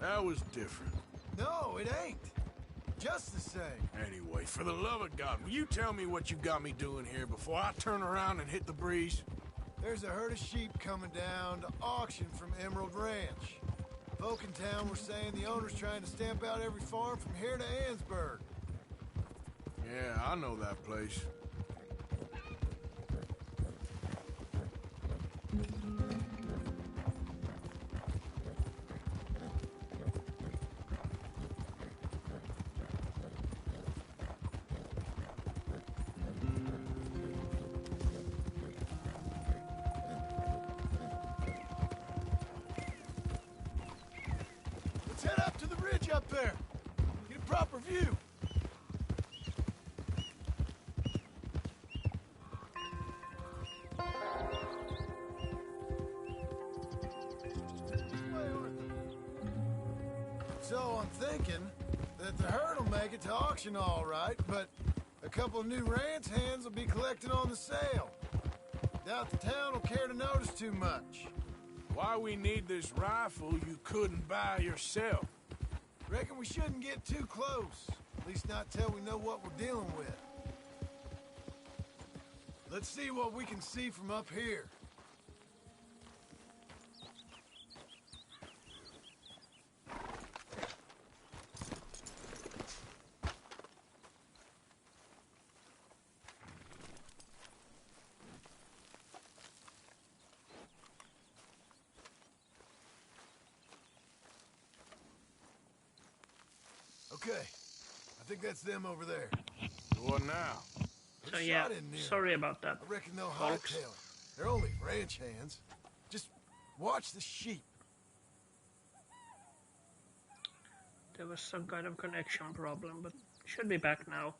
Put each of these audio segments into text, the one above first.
That was different. No, it ain't. Just the same. Anyway, for the love of God, will you tell me what you got me doing here before I turn around and hit the breeze? There's a herd of sheep coming down to auction from Emerald Ranch. Folk in town were saying the owner's trying to stamp out every farm from here to Ansburg. Yeah, I know that place. Let's head up to the ridge up there. Get a proper view. So I'm thinking that the herd will make it to auction all right, but a couple of new ranch hands will be collecting on the sale. Doubt the town will care to notice too much. Why we need this rifle you couldn't buy yourself? Reckon we shouldn't get too close. At least not till we know what we're dealing with. Let's see what we can see from up here. Okay, I think that's them over there. What now? So yeah, sorry about that. I reckon they'll folks. hightail it. They're only ranch hands. Just watch the sheep. There was some kind of connection problem, but should be back now.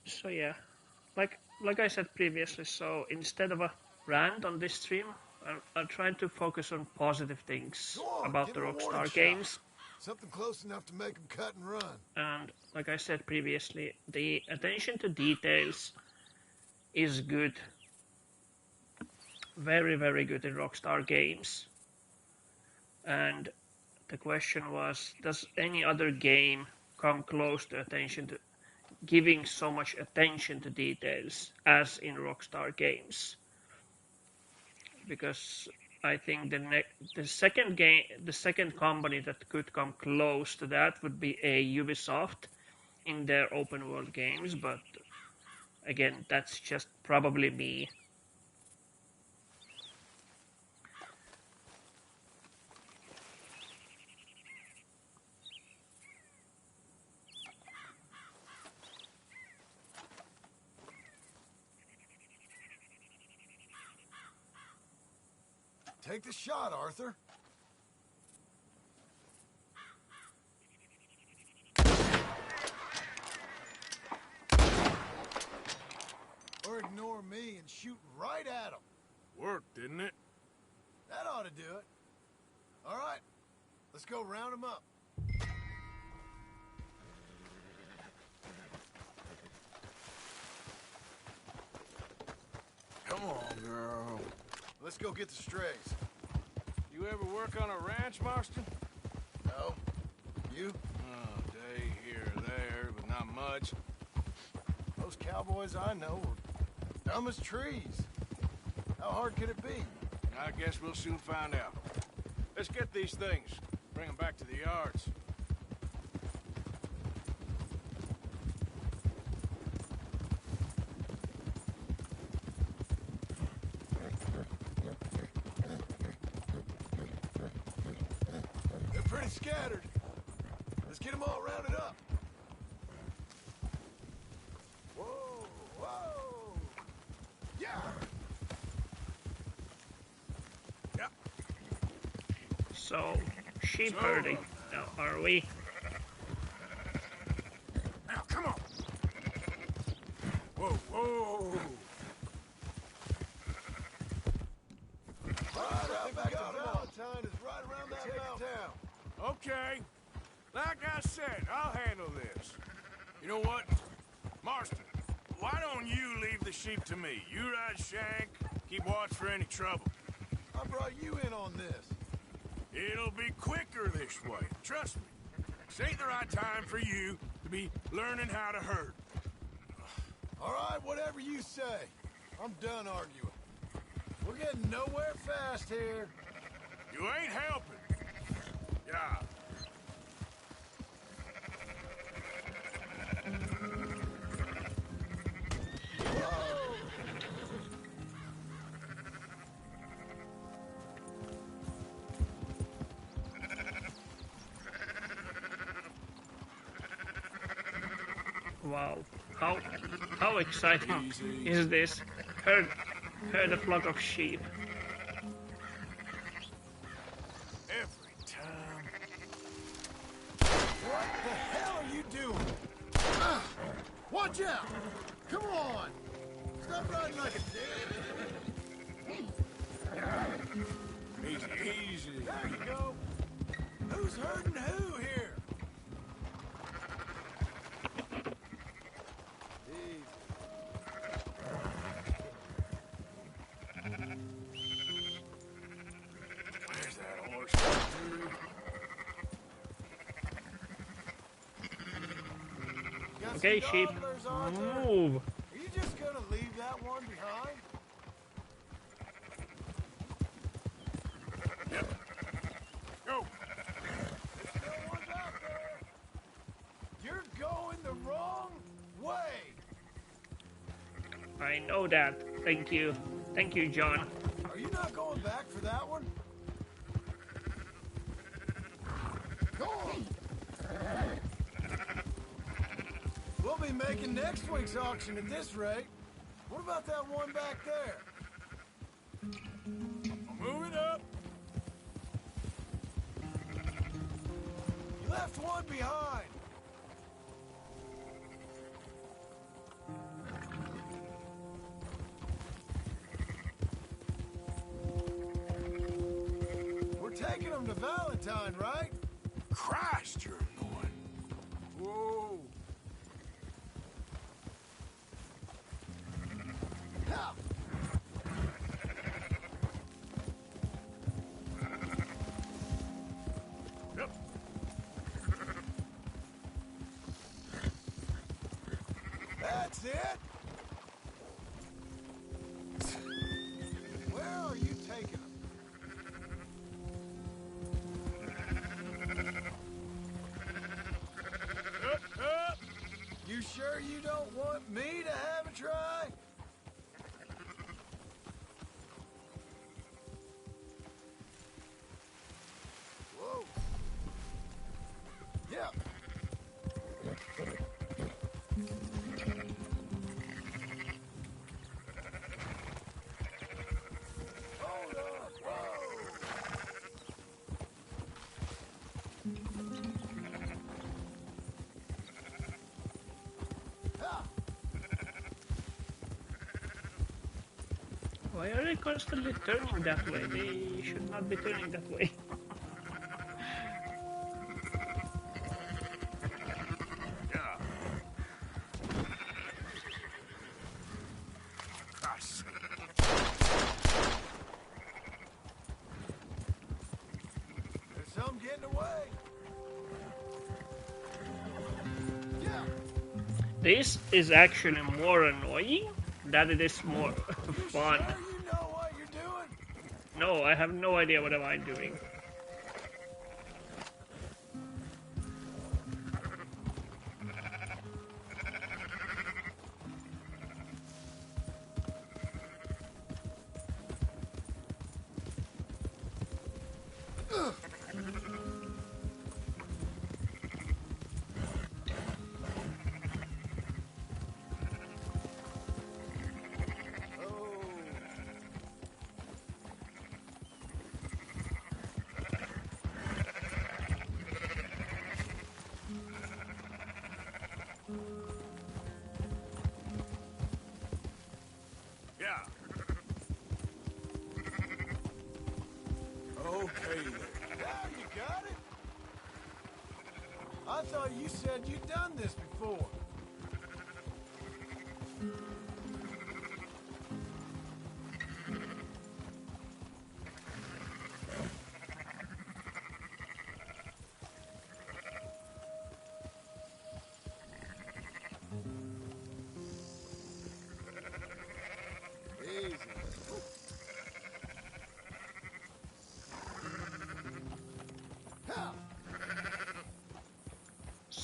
So yeah, like I said previously, so instead of a rant on this stream, I'll try to focus on positive things On, about give the it a Rockstar warning shot. games. Something close enough to make them cut and run. And like I said previously, the attention to details is good. Very, very good in Rockstar games. And the question was, does any other game come close to attention to giving so much attention to details as in Rockstar games? Because I think the second company that could come close to that would be a Ubisoft in their open world games, but again, that's just probably me. Take the shot, Arthur. Or ignore me and shoot right at them. Worked, didn't it? That ought to do it. All right, let's go round them up. Come on, girl. Let's go get the strays. You ever work on a ranch, Marston? No? You? Oh, day here or there, but not much. Those cowboys I know are dumb as trees. How hard could it be? I guess we'll soon find out. Let's get these things. Bring them back to the yards. They're pretty scattered. Let's get them all rounded up. Whoa, whoa. Yeah. Yep. So, sheep herding. Now, are we? Now, come on. Whoa, whoa. Right up back to Valentine is right around that mountain. Okay. Like I said, I'll handle this. You know what? Marston, why don't you leave the sheep to me? You ride Shank, keep watch for any trouble. I brought you in on this. It'll be quicker this way. Trust me. This ain't the right time for you to be learning how to herd. All right, whatever you say. I'm done arguing. We're getting nowhere fast here. You ain't helping. Yeah. Wow, how exciting Easy. is this? Herd a flock of sheep. Every time. What the hell are you doing? Watch out! Come on! Stop riding like a dick! Easy, easy. There you go! Who's herding who here? Easy. Where's that horse? Got Okay, some sheep, gobblers, Arthur. move. Are you just gonna leave that one behind? Yep. Go. There's no one out there. You're going the wrong way. I know that. Thank you, John. Are you not going back for that one? Go on. We'll be making next week's auction at this rate. What about that one back there? Move it up. You left one behind. We're taking them to Valentine, right? Christ, you're annoying. Whoa. Ha! Yep. That's it. Where are you taking them? Up, up. You sure you don't want me to have a try? Whoa. Yeah. Hold up. Whoa. Ha! Why are they constantly turning that way? They should not be turning that way. Yeah. Christ. There's some getting away. Yeah. This is actually more annoying than it is more You fun. sure you know what you're doing? No, I have no idea what am I doing. Yeah. Okay then. Now you got it? I thought you said you'd done this before.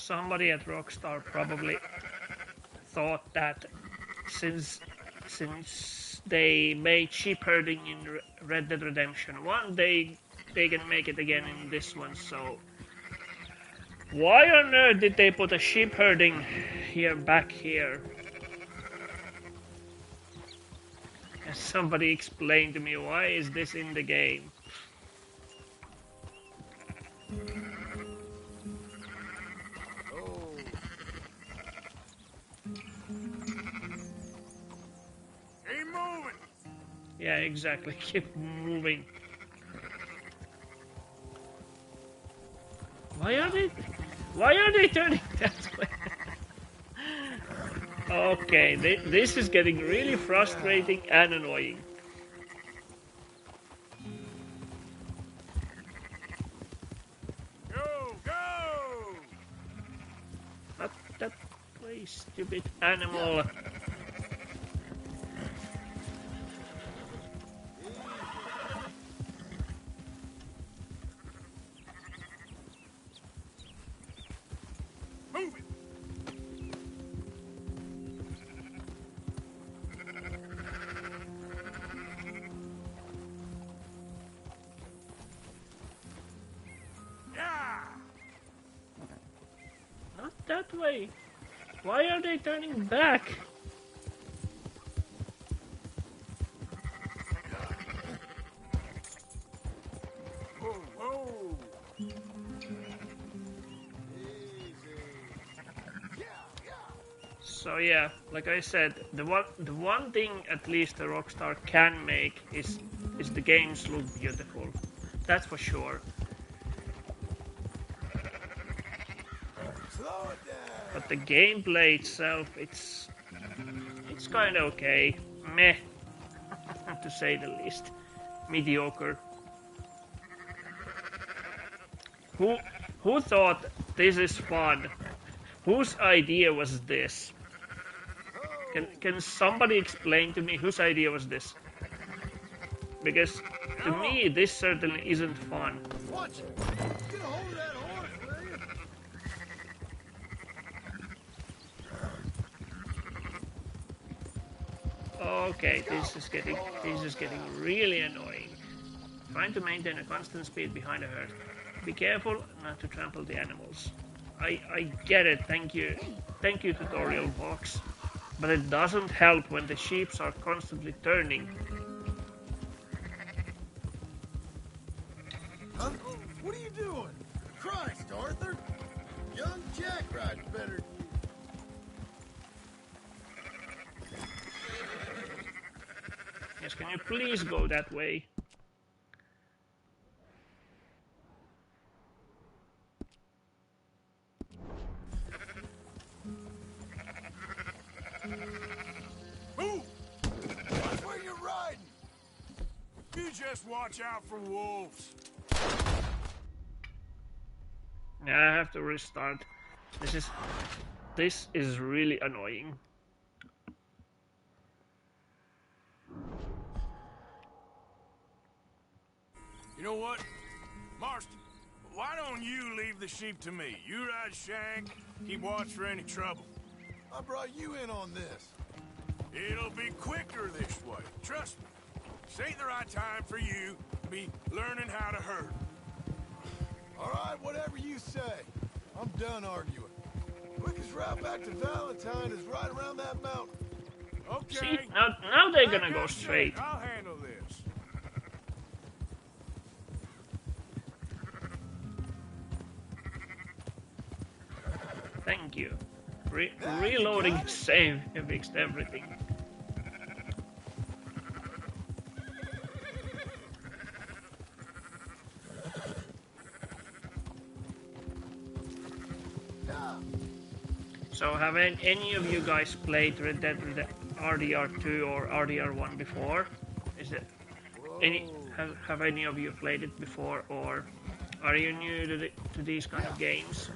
somebody at Rockstar probably thought that since they made sheep herding in Red Dead Redemption 1, they can make it again in this one. So why on earth did they put a sheep herding back here? Can somebody explain to me why is this in the game? Keep moving. Yeah, exactly. Keep moving. Why are they turning that way? Okay, this is getting really frustrating and annoying. Go, go! Not that way, stupid animal. Move it. Yeah. Not that way. Why are they turning back? Whoa, whoa. So yeah, like I said, the one thing at least the Rockstar can make is the games look beautiful. That's for sure. Slow it down. But the gameplay itself, it's kind of okay. Meh, to say the least. Mediocre. Who thought this is fun? Whose idea was this? Can somebody explain to me whose idea was this? Because to me this certainly isn't fun. Watch it. Get a hold of that horse, will you? Okay, this is getting really annoying. Trying to maintain a constant speed behind a herd. Be careful not to trample the animals. I get it, thank you tutorial box. But it doesn't help when the sheep are constantly turning. Huh? What are you doing? Christ, Arthur! Young Jack rides better. Yes, can you please go that way? Move! Watch where you're riding. You just watch out for wolves. Yeah, I have to restart. This is really annoying. You know what? Marston, why don't you leave the sheep to me? You ride Shank, keep watch for any trouble. I brought you in on this. It'll be quicker this way. Trust me. This ain't the right time for you to be learning how to herd. All right, whatever you say. I'm done arguing. Quickest route back to Valentine is right around that mountain. Okay. See, now they're gonna Like go I said, straight. I'll handle this. Thank you. Reloading save fixed everything. So have any of you guys played Red Dead RDR2 or RDR1 before? Is it have any of you played it before, or are you new to these kind of games?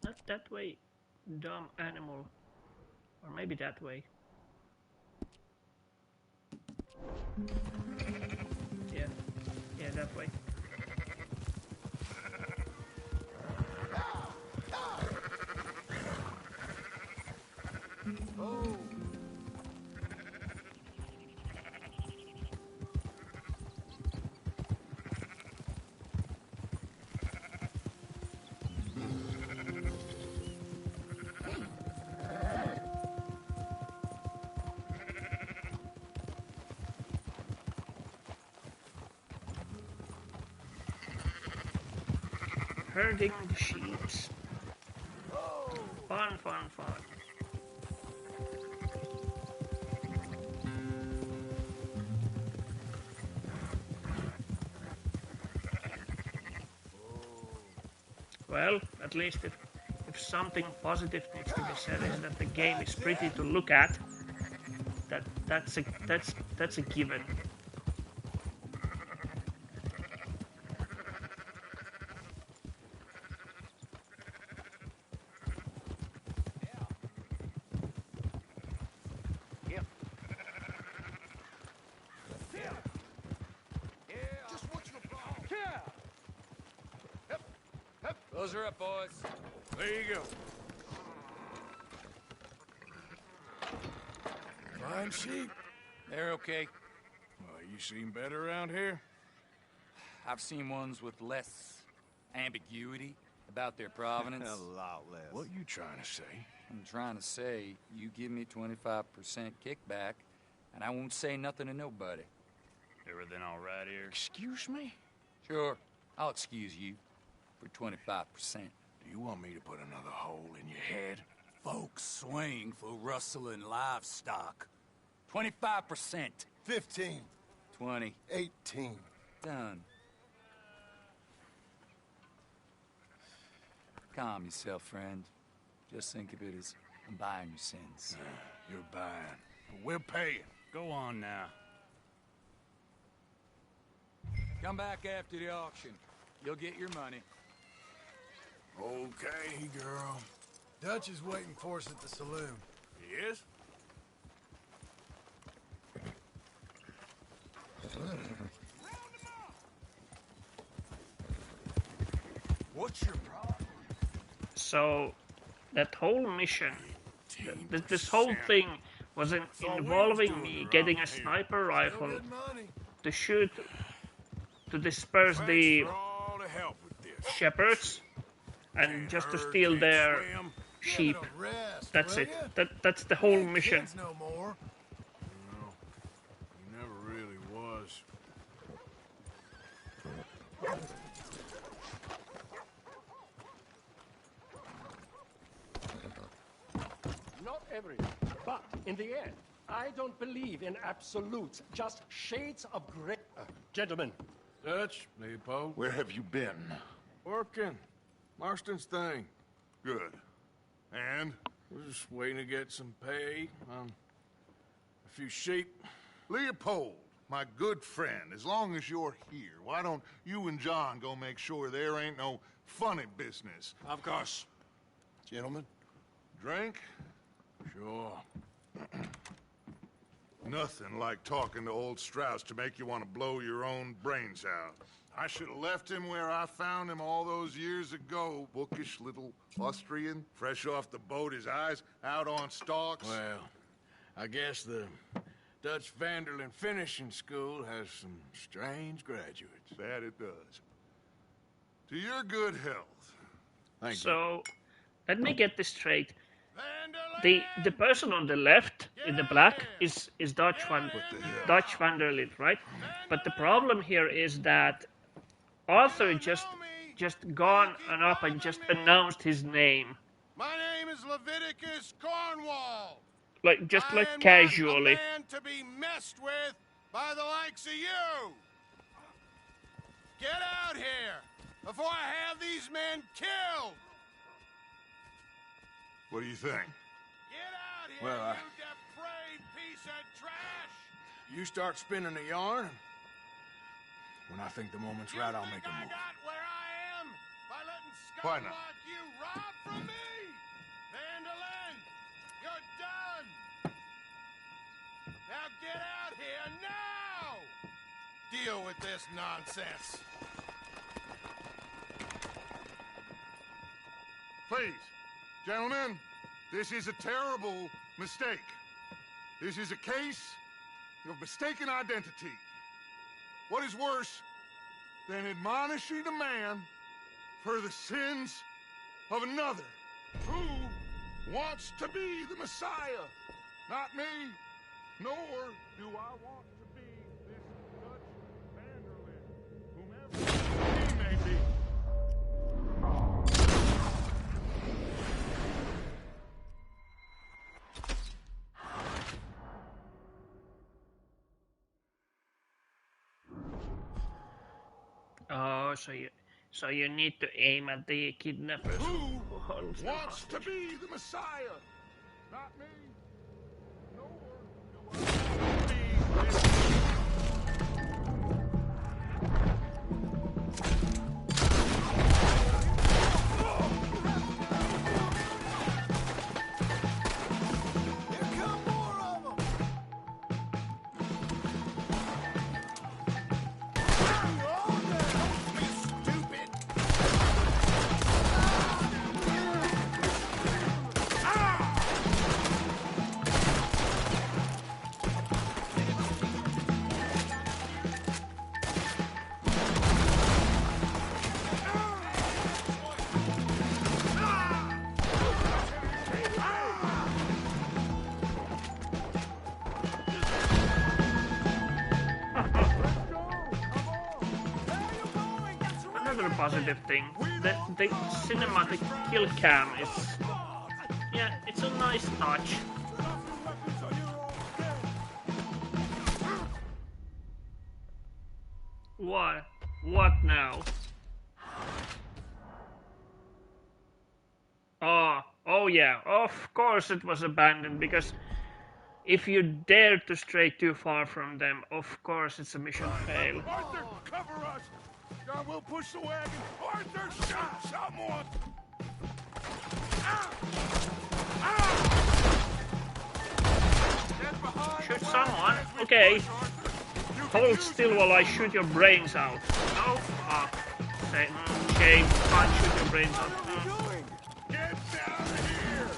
Not that way, dumb animal. Or maybe that way. Yeah. Yeah, that way. Oh. Herding the sheeps. Fun, fun, fun. Well, at least if something positive needs to be said is that the game is pretty to look at. That's a given. Close her up, boys. There you go. Fine sheep. They're okay. Well, you seen better around here? I've seen ones with less ambiguity about their provenance. A lot less. What you trying to say? I'm trying to say, you give me 25% kickback, and I won't say nothing to nobody. Everything all right here? Excuse me? Sure, I'll excuse you for 25%. Do you want me to put another hole in your head? Folks swing for rustling livestock. 25%. 15. 20. 18. Done. Calm yourself, friend. Just think of it as I'm buying your sins. You're buying. But we're paying. Go on now. Come back after the auction. You'll get your money. Okay, girl. Dutch is waiting for us at the saloon. Yes? What's your problem? So that whole mission, this whole thing was involving me getting a sniper rifle Good money. to shoot, to disperse the Thanks for all the help with this. shepherds and just to Herd steal can't their swim. sheep. Give it a rest, That's will it. ya? That's the whole Ain't mission. kids no more. No, he never really was. Not everything, but in the end, I don't believe in absolutes, just shades of gray. Gentlemen, Dutch, Leopold. Where have you been? Working. Marston's thing. Good. And? We're just waiting to get some pay on a few sheep. Leopold, my good friend, as long as you're here, why don't you and John go make sure there ain't no funny business? Of course. Gentlemen? Drink? Sure. Nothing like talking to old Strauss to make you want to blow your own brains out. I should have left him where I found him all those years ago. Bookish little Austrian, fresh off the boat, his eyes out on stalks. Well, I guess the Dutch Vanderlyn Finishing School has some strange graduates. That it does. To your good health. Thank you. So let me get this straight. The person on the left in the black is Dutch Vanderlyn, right? But the problem here is that Arthur just gone and up and just announced his name, My name is Leviticus Cornwall. like just I like am casually. not a man to be messed with by the likes of you. Get out here before I have these men killed. What do you think? Get out here, Well, you depraved piece of trash. You start spinning a yarn. When I think the moment's right, I'll make a I move. got where I am by letting Why scum not? like you rob from me. Vanderlyn, you're done. Now get out here now. Deal with this nonsense. Please, gentlemen, this is a terrible mistake. This is a case of mistaken identity. What is worse than admonishing a man for the sins of another who wants to be the Messiah? Not me, nor do I want to be this Dutch Vanderlyn, whomever he may be. Oh, so you need to aim at the kidnappers. Who holds the wants to hostage. be the Messiah? Not me, nor do I want to be this. Here come more of them! All down, you stupid! Another positive thing, the cinematic kill cam is, yeah, it's a nice touch. What? What now? Oh yeah, of course it was abandoned, because if you dare to stray too far from them, of course it's a mission fail. Arthur, cover us! God, we'll push the wagon. Arthur, shot someone! Get behind Shoot the someone? wagon as we Okay. push, Arthur. You can Hold use still it. while I shoot your brains out. No? Shame. Can't shoot your brains out. Get down here!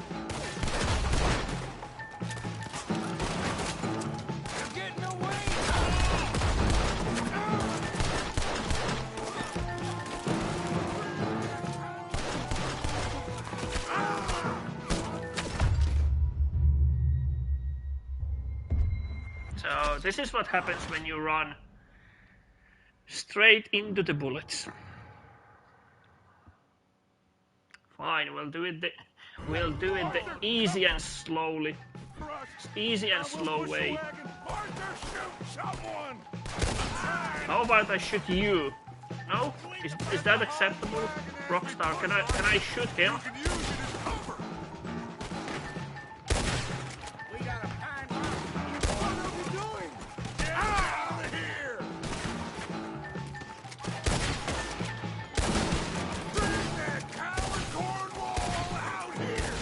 You're getting away! So this is what happens when you run straight into the bullets. Fine, we'll do it the easy and slowly. Easy and slow way. Arthur, shoot someone! How about I shoot you? No? Is that acceptable? Rockstar, can I shoot him? You can use it as cover. We got a pine bomb. What are we doing? Get out of here! Bring that coward Cornwall out here!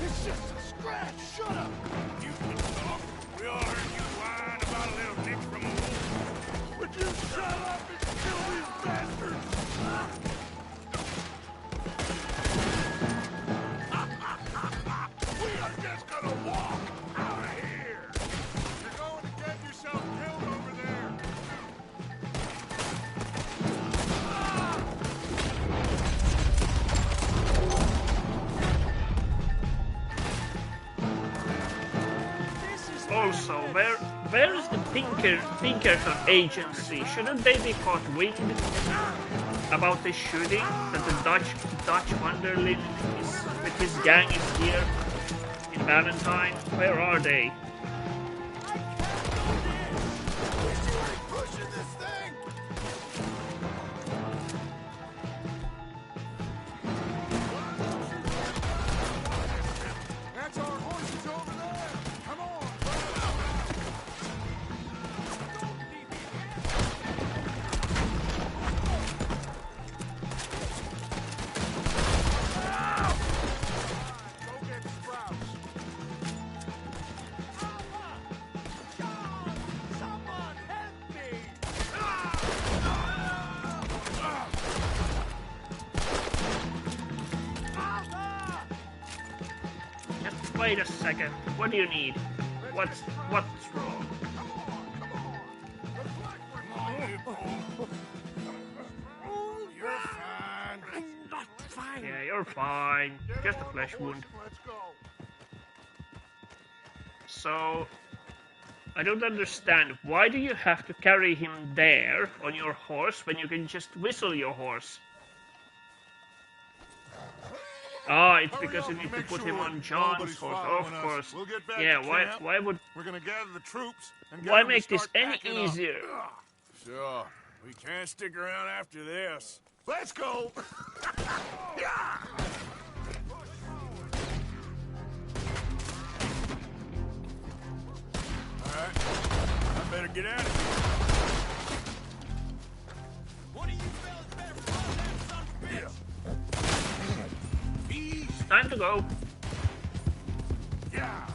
It's just a scratch. Shut up. You can talk. We all heard you whine about a little nick from a wolf. Would you shut up and kill these bastards? We are just gonna walk out of here! You're going to get yourself killed over there! Also, where is the Pinkerton agency? Shouldn't they be caught wind about the shooting that the Dutch Vanderlyn is with his gang is here in Valentine? Where are they? Pushing this thing! That's our horses over there! Come on! wait a second. What do you need? What's wrong? You're fine. I'm not fine. Yeah, you're fine. Just a flesh wound. Let's go. So, I don't understand. Why do you have to carry him there on your horse when you can just whistle your horse? Ah, it's Hurry because up you need and to make put sure him on John's nobody's horse. following Of us. course. We'll get back Yeah, to why camp. why would We're gonna gather the troops and get why them to make this start any packing up. easier? Sure. We can't stick around after this. Let's go. Yeah. All right. I better get out of here. One of you fellas better follow that son of a bitch. It's time to go. Yeah.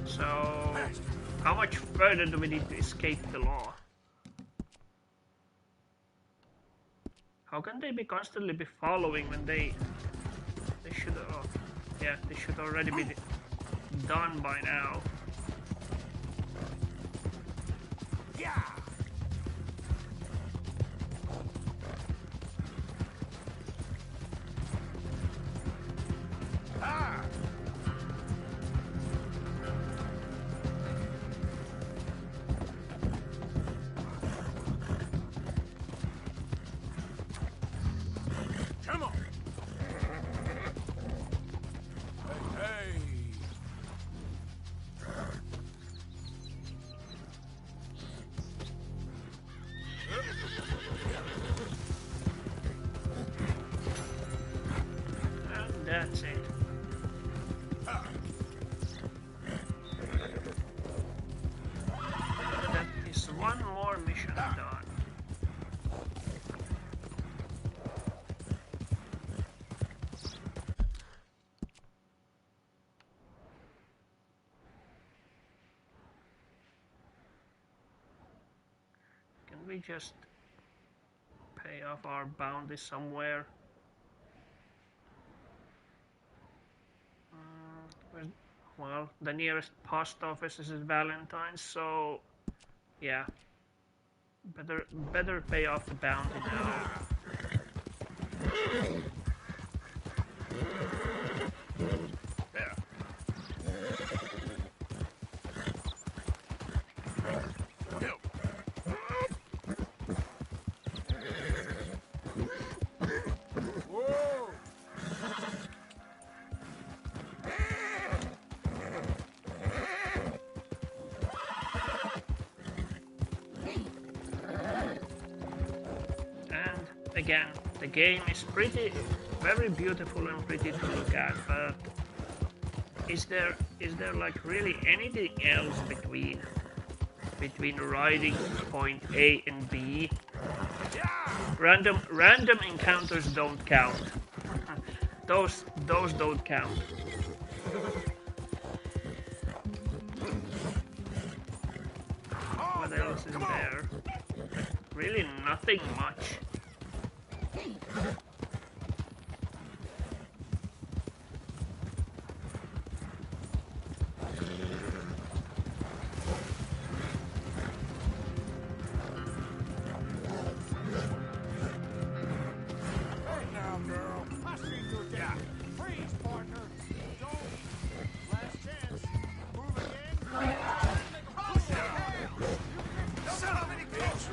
So, how much further do we need to escape the law? How can they be constantly be following when they should yeah, they should already be done by now. Yeah. Ah. Come on. Hey, hey. And that's it. That is one more mission done. Can we just pay off our bounty somewhere? Well, the nearest post office is in Valentine's, so yeah, better pay off the bounty now. Yeah. Whoa. And again, the game is very beautiful and pretty to look at, but is there like really anything else between riding point A and B? Random encounters don't count. Those don't count. What else is there? Really nothing much. Hey now, girl. I see through that. Freeze, partner. Don't. Last chance. Move again. Push it. Son of a bitch.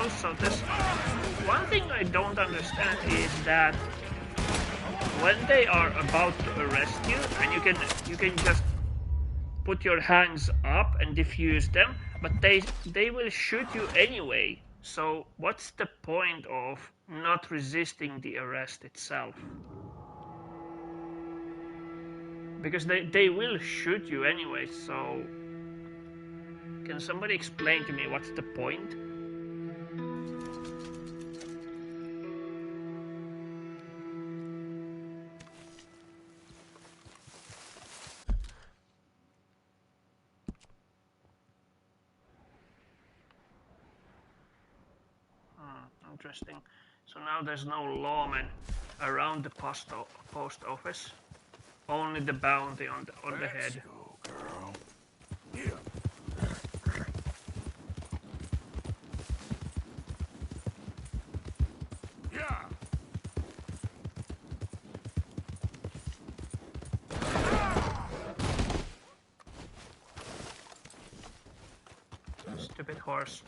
also, this one thing I don't understand is that when they are about to arrest you, and you can just put your hands up and defuse them, but they will shoot you anyway. So what's the point of not resisting the arrest itself? Because they will shoot you anyway, so can somebody explain to me what's the point? Interesting. So now there's no lawman around the post office. Only the bounty on the head. Go, girl. Yeah. Yeah. Stupid horse.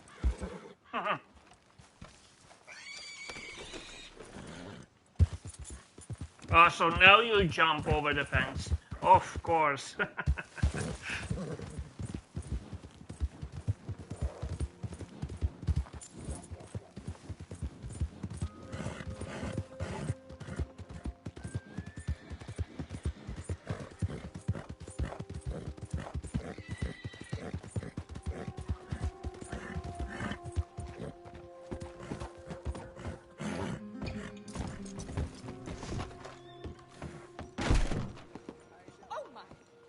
So now you jump over the fence. Of course.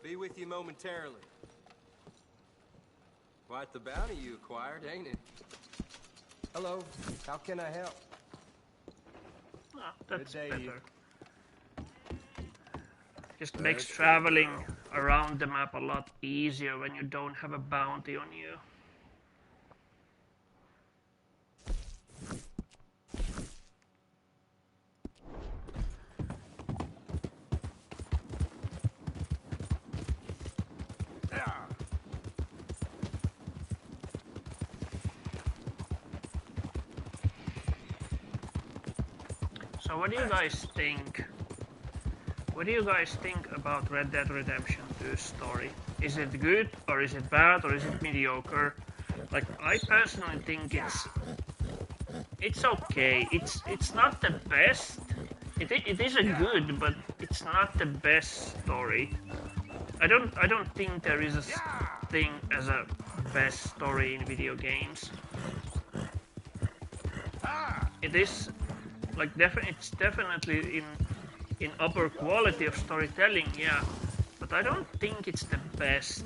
Be with you momentarily. Quite the bounty you acquired, ain't it? Hello, how can I help? That's Good day, better. you. Just makes traveling around the map a lot easier when you don't have a bounty on you. So what do you guys think? What do you guys think about Red Dead Redemption 2's story? Is it good, or is it bad, or is it mediocre? Like, I personally think it's okay. It's not the best. It is a good, but it's not the best story. I don't think there is a thing as a best story in video games. It is like it's definitely in upper quality of storytelling, yeah, but I don't think it's the best.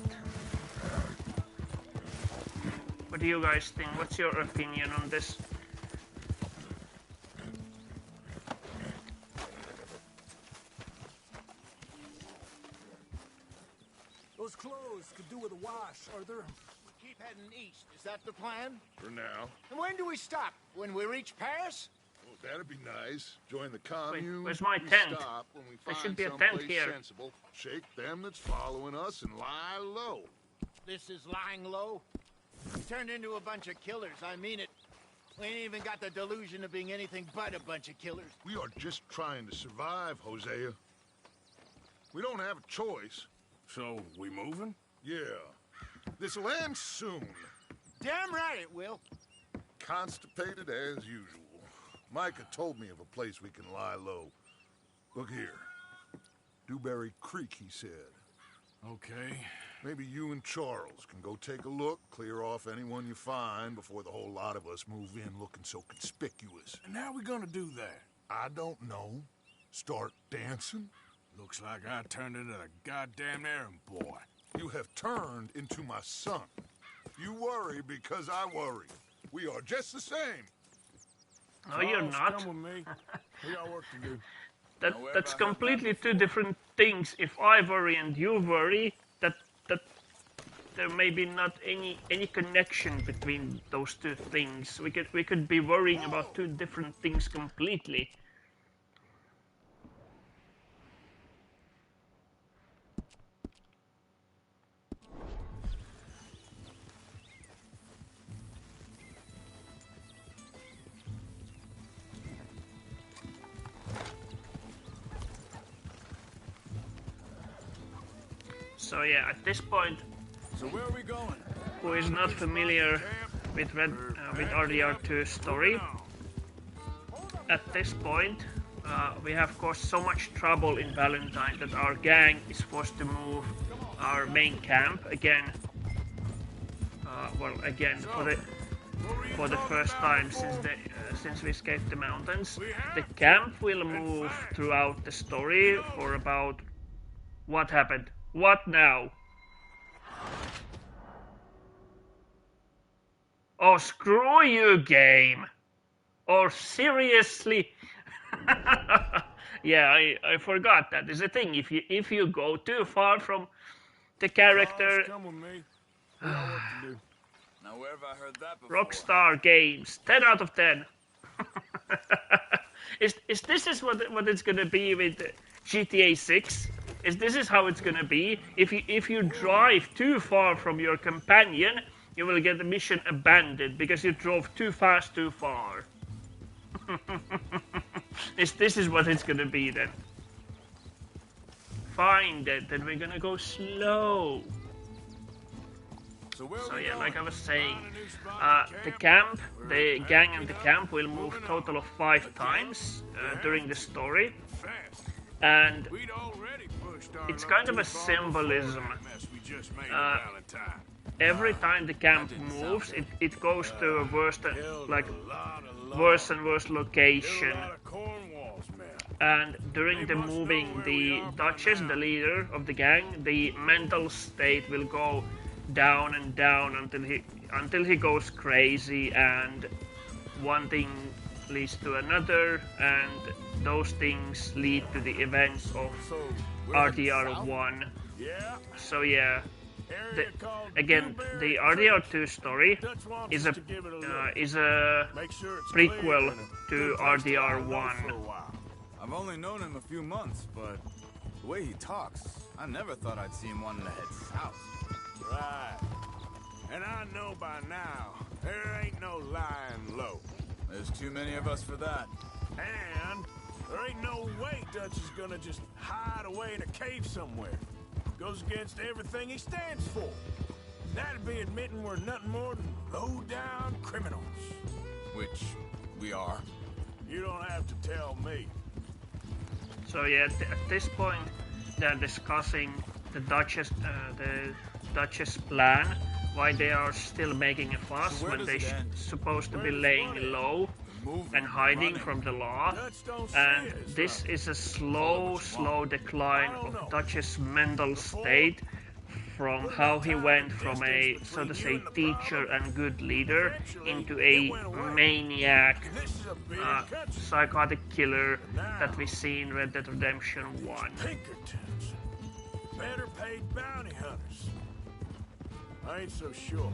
What do you guys think? What's your opinion on this? Those clothes could do with a wash, Arthur. We keep heading east. Is that the plan? For now. And when do we stop? When we reach Paris? Well, that'd be nice. Join the commune. where's my We tent? Stop when we There find should be a tent someplace here. sensible. Shake them that's following us and lie low. This is lying low. We turned into a bunch of killers. I mean it. We ain't even got the delusion of being anything but a bunch of killers. We are just trying to survive, Hosea. We don't have a choice. So, we moving? Yeah. This'll end soon. Damn right it will. Constipated as usual. Micah told me of a place we can lie low. Look here. Dewberry Creek, he said. Okay. Maybe you and Charles can go take a look, clear off anyone you find before the whole lot of us move in looking so conspicuous. And how we gonna do that? I don't know. Start dancing? Looks like I turned into the goddamn errand boy. You have turned into my son. You worry because I worry. We are just the same. No, you're Charles, not. Come with me. We got work to do. That's completely two different things. If I worry and you worry, that there may be not any connection between those two things. We could be worrying about two different things completely. So yeah, at this point, So where are we going? who is not familiar with with RDR2 story, at this point, we have caused so much trouble in Valentine that our gang is forced to move our main camp again. Well, again for the first time since we escaped the mountains. The camp will move throughout the story for about what happened. What now? Oh, screw you, game! Oh, seriously? Yeah, I forgot that is a thing. If you go too far from the character, Come with me. We got work to do. Now, where have I heard that before? Rockstar Games, 10 out of 10. is this is what it's gonna be with GTA 6? Is this is how it's gonna be? If you drive too far from your companion, you will get the mission abandoned because you drove too fast too far. This is what it's gonna be then. Fine, then we're gonna go slow. So yeah, like I was saying, the gang and the camp will move a total of 5 times during the story, and it's kind of a symbolism. Every time the camp moves, it goes to a worse and worse location. And during the moving, the Duchess, the leader of the gang, the mental state will go down and down until he goes crazy, and one thing leads to another, and those things lead to the events of RDR1. So yeah, again, the RDR2 story is a prequel to RDR1. I've only known him a few months, but the way he talks, I never thought I'd see him wanting to head south. Right. And I know by now, there ain't no lying low. There's too many of us for that. And there ain't no way Dutch is gonna just hide away in a cave somewhere. Goes against everything he stands for. That'd be admitting we're nothing more than low-down criminals. Which we are. You don't have to tell me. So yeah, at this point, they're discussing the Duchess plan, why they are still making a fuss when they supposed to be laying low and hiding from the law. And this is a slow decline of Dutch's mental state from how he went from a, so to say, teacher and good leader into a maniac, psychotic killer that we see in Red Dead Redemption 1. Pinkertons. Better paid bounty hunters. I ain't so sure.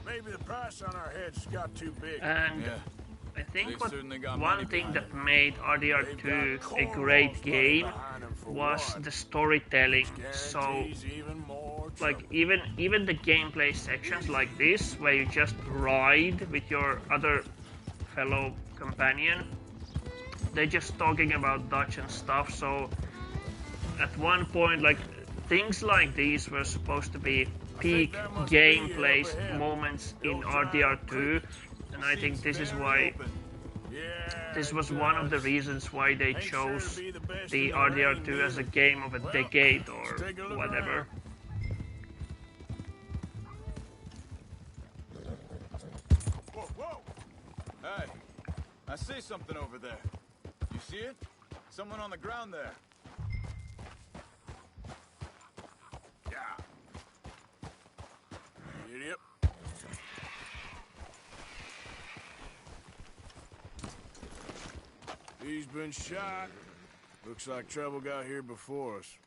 Maybe the price on our heads got too big. And I think one thing that made RDR2 a great game was the storytelling. So, like even the gameplay sections like this, where you just ride with your other fellow companion, they're just talking about Dutch and stuff. So, at one point, like things like these were supposed to be peak gameplay moments in RDR2, and I think this is why. This was one of the reasons why they chose the RDR2 as a game of a decade or whatever. Whoa! Hey, I see something over there. You see it? Someone on the ground there. Yeah. Yep. He's been shot. Looks like trouble got here before us.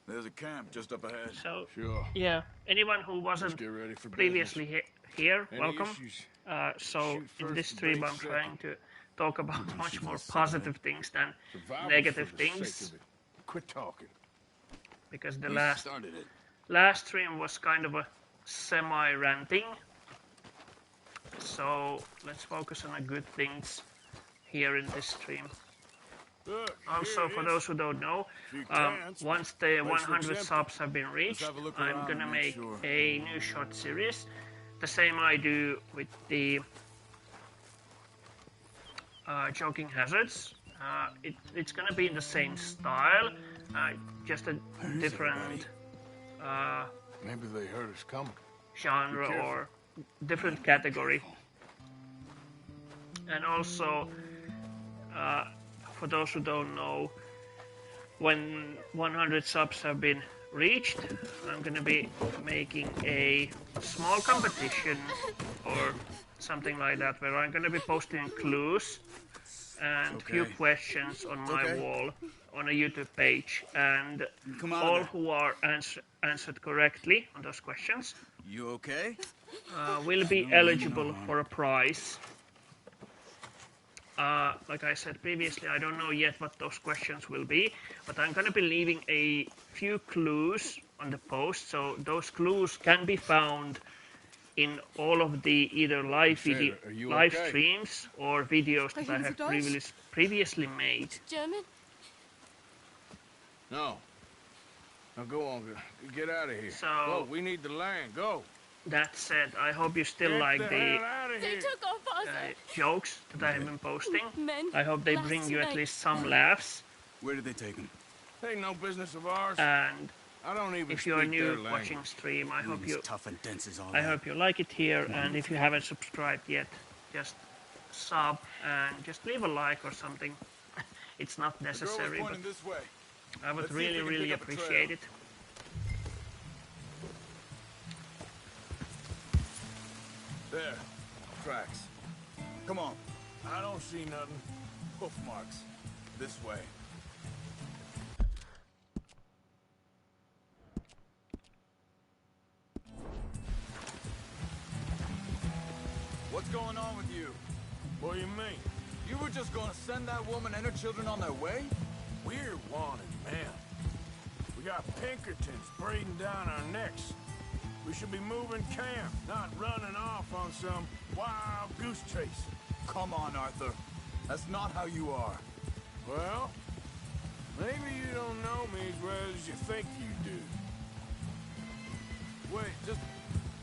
There's a camp just up ahead. So, Sure. yeah, anyone who wasn't Get ready for previously here, Any welcome. issues? So Shoot in first this and stream break I'm second. trying to talk about much more for positive things than Survival negative for the sake things, of it. Quit talking. because the We started it. last stream was kind of a semi-ranting, So let's focus on the good things here in this stream. Look, Also, here for it those is. who don't know, Few cans, once the place looks 100 empty. subs have been reached, have a look I'm around gonna and make make sure. a new short series. The same I do with the Joking Hazards. It's gonna be in the same style, just a different Maybe they heard us coming. genre or different category. And also, for those who don't know, when 100 subs have been reached, I'm gonna be making a small competition or something like that, where I'm gonna be posting clues and few questions on my wall on a YouTube page, and all who are answered correctly on those questions You okay? will be eligible for a prize. Like I said previously, I don't know yet what those questions will be, but I'm gonna be leaving a few clues on the post, so those clues can be found in all of the either live live streams or videos that I have previously made. German? No. Now go on. Get out of here. So- Go, we need the land. Go. That said, I hope you still Get like the the hell out of They here. took our father. jokes that I have been posting. Men. I hope they bring you at least some laughs. Where did they take him? Ain't no business of ours. And I don't even if you're speak their new language. watching stream, I hope you Tough and dense as all I hope you like it here, and if you haven't subscribed yet, just sub and just leave a like or something. It's not The girl was necessary, but pointing this way. I would Let's see if really, we can really pick up a trail. appreciate it. There. Tracks. Come on. I don't see nothing. Hoof marks. This way. What's going on with you? What do you mean? You were just gonna send that woman and her children on their way? We're wanted, man. We got Pinkertons breathing down our necks. We should be moving camp, not running off on some wild goose chase. Come on, Arthur. That's not how you are. Well, maybe you don't know me as well as you think you do. Wait, just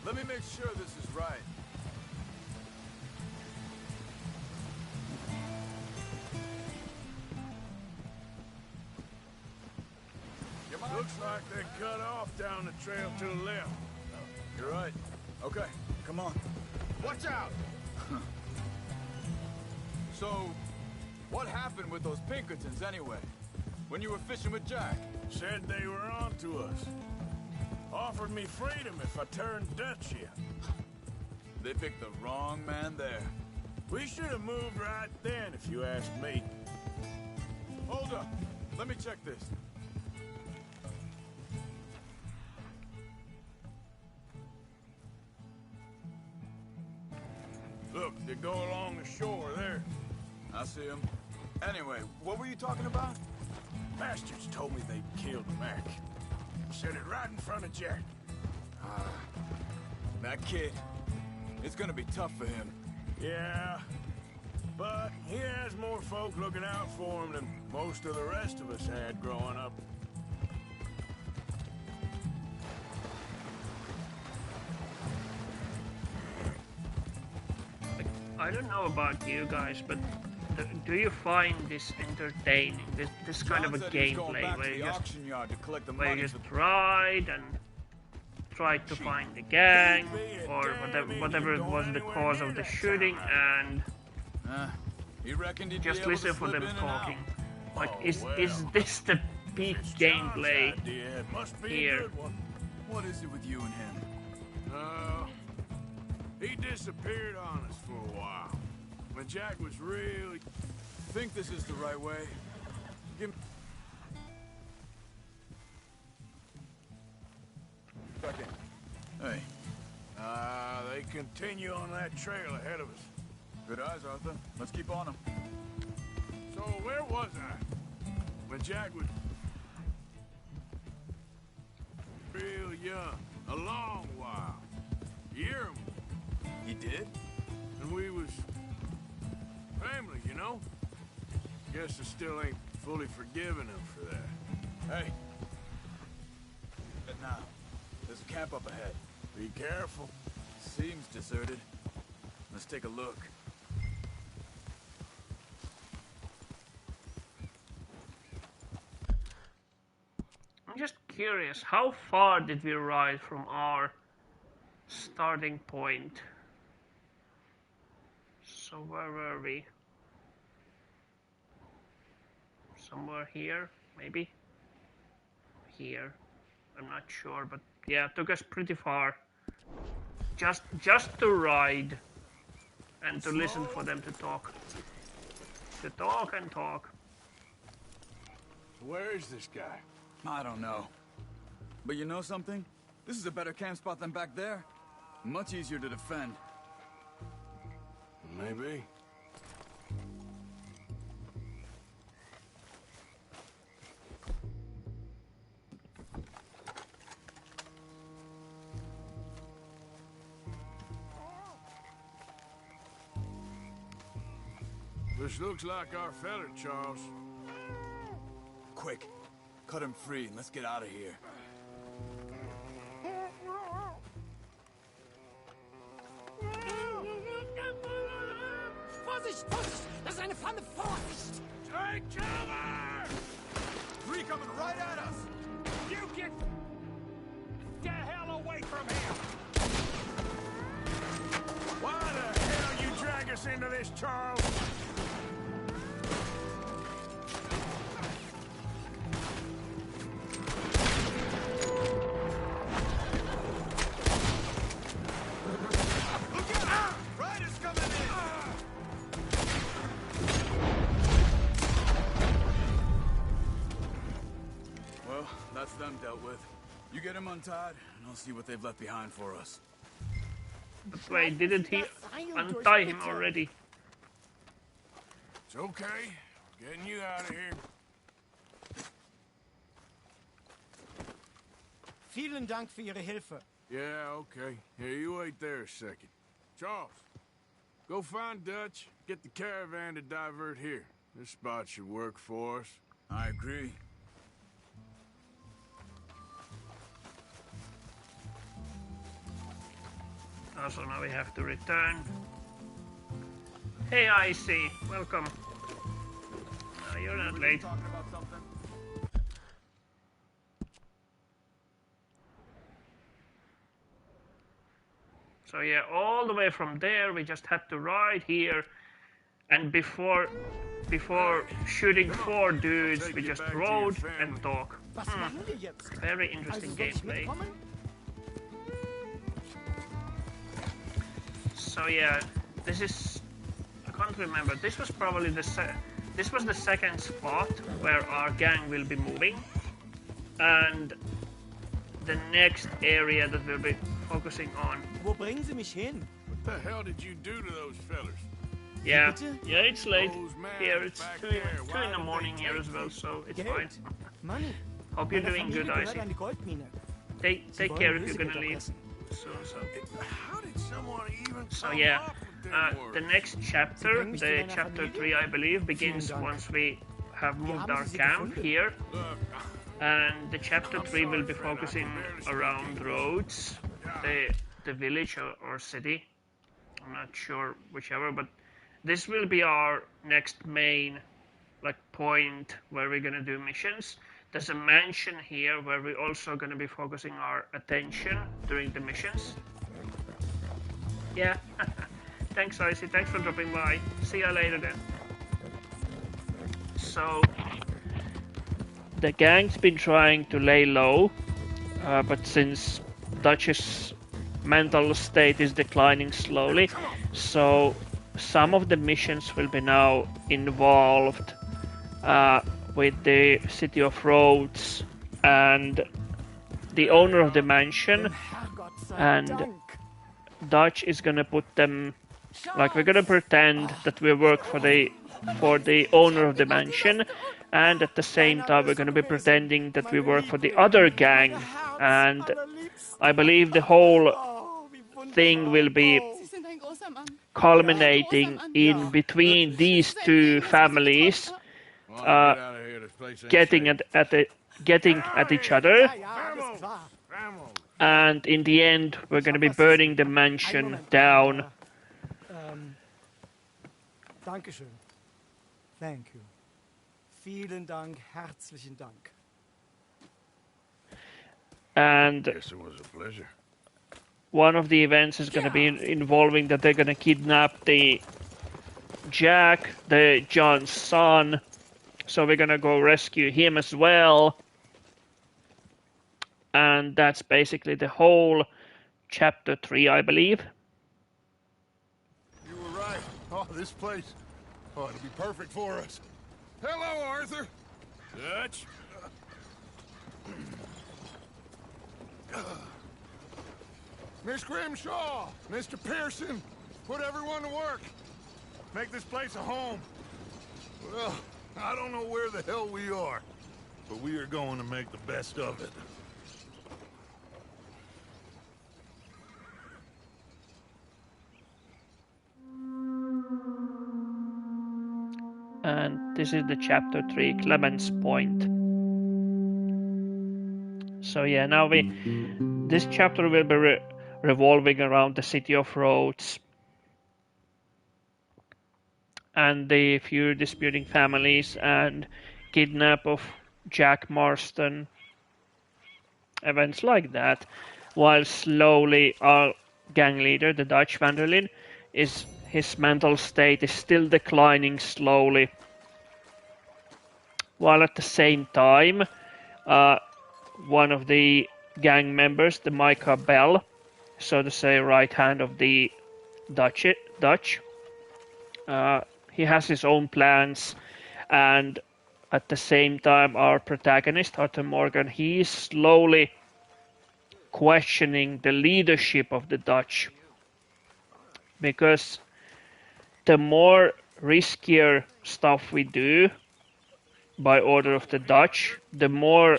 let me make sure this is right. Looks like they cut off down the trail to the left. You're right. Okay, come on. Watch out! So, what happened with those Pinkertons anyway? When you were fishing with Jack? Said they were on to us. Offered me freedom if I turned Dutch here. They picked the wrong man there. We should have moved right then, if you ask me. Hold up. Let me check this. Look, they go along the shore there. I see him. Anyway, what were you talking about? Bastards told me they'd killed Mac. Said it right in front of Jack. That kid. It's gonna be tough for him. Yeah, but he has more folk looking out for him than most of the rest of us had growing up. I don't know about you guys, but do you find this entertaining? This kind of a John said he was going gameplay back where to you the just auction yard to collect the where money you for just ride and try to find the gang Be a or damn whatever idiot it was going the anywhere cause near of the that shooting, town. and He reckoned he'd just be able listen to for slip them in and out. talking. Like, Oh, is well. this the peak It's John's gameplay? idea. It must be here. a good one. What is it with you and him? He disappeared on us for a while. When Jack was really... Think this is the right way? Give me... Second. Hey, They continue on that trail ahead of us. good eyes, Arthur. Let's keep on him. So where was I? When Jack was... real young. A long while. You hear him? He did? and we was family, you know? Guess I still ain't fully forgiven him for that. Hey. Now, there's a camp up ahead. Be careful. Seems deserted. Let's take a look. I'm just curious, how far did we ride from our starting point? So where were we? Somewhere here, maybe? Here. I'm not sure, but yeah, it took us pretty far. Just to ride and to listen for them to talk. To talk and talk. Where is this guy? I don't know. But you know something? This is a better camp spot than back there. Much easier to defend. Maybe. This looks like our fella, Charles. Quick, cut him free and let's get out of here. Vorsicht, Vorsicht! Das ist eine Pfanne! Vorsicht! Take cover! Three coming right at us! You get the hell away from him! Why the hell you drag us into this, Charles? That's them dealt with. You get him untied, and I'll see what they've left behind for us. But wait, didn't he untie him already? It's okay. Getting you out of here. Vielen Dank für Ihre Hilfe. Yeah, okay. Here, you wait there a second. Charles, go find Dutch. Get the caravan to divert here. This spot should work for us. I agree. Also, now we have to return. Hey, Icy, welcome. You're not late. Talking about something? So yeah, all the way from there, we just had to ride here, and before shooting 4 dudes, we just rode and talk. Very interesting gameplay. So yeah, this is, I can't remember. This was probably the second spot where our gang will be moving, and the next area that we'll be focusing on. Wo bringen Sie mich hin? What the hell did you do to those fellers? Yeah, it's late here. It's 2 in the morning here as well, so it's fine. Money. Hope you're doing good, Icy. Take care if you're gonna leave soon. How did someone even So yeah, the next chapter, the chapter 3, I believe, begins once we have moved our camp here. And the chapter 3 will be focusing around Rhodes, the village or city. I'm not sure whichever, but this will be our next main point where we're gonna do missions. There's a mansion here where we're also gonna be focusing our attention during the missions. Yeah. Thanks, Icy. Thanks for dropping by. See you later then. So the gang's been trying to lay low, but since Dutch's mental state is declining slowly, so some of the missions will be now involved with the city of Rhodes and the owner of the mansion, and Dutch is gonna put them, we're gonna pretend that we work for the owner of the mansion, and at the same time we're gonna be pretending that we work for the other gang, and I believe the whole thing will be culminating in between these two families getting at each other, and in the end we're going to be burning the mansion down. Dankeschön. Thank you. Vielen Dank, herzlichen Dank. And Yes, it was a pleasure. one of the events is going to be involving that they're going to kidnap the Jack, the John's son. So we're going to go rescue him as well. And that's basically the whole chapter 3, I believe. You were right. Oh, this place. Oh, it'll be perfect for us. Hello, Arthur. Dutch? Miss Grimshaw, Mr. Pearson, put everyone to work. Make this place a home. Well, I don't know where the hell we are, but we are going to make the best of it. And this is the chapter 3, Clemens Point. So yeah, now this chapter will be revolving around the city of Rhodes and the few disputing families and kidnap of Jack Marston, events like that, while slowly our gang leader, the Dutch van der Linde, his mental state is still declining slowly, while at the same time one of the gang members, the Micah Bell, so to say right hand of the Dutch, he has his own plans, and at the same time our protagonist, Arthur Morgan, he is slowly questioning the leadership of the Dutch, because the more riskier stuff we do by order of the Dutch, the more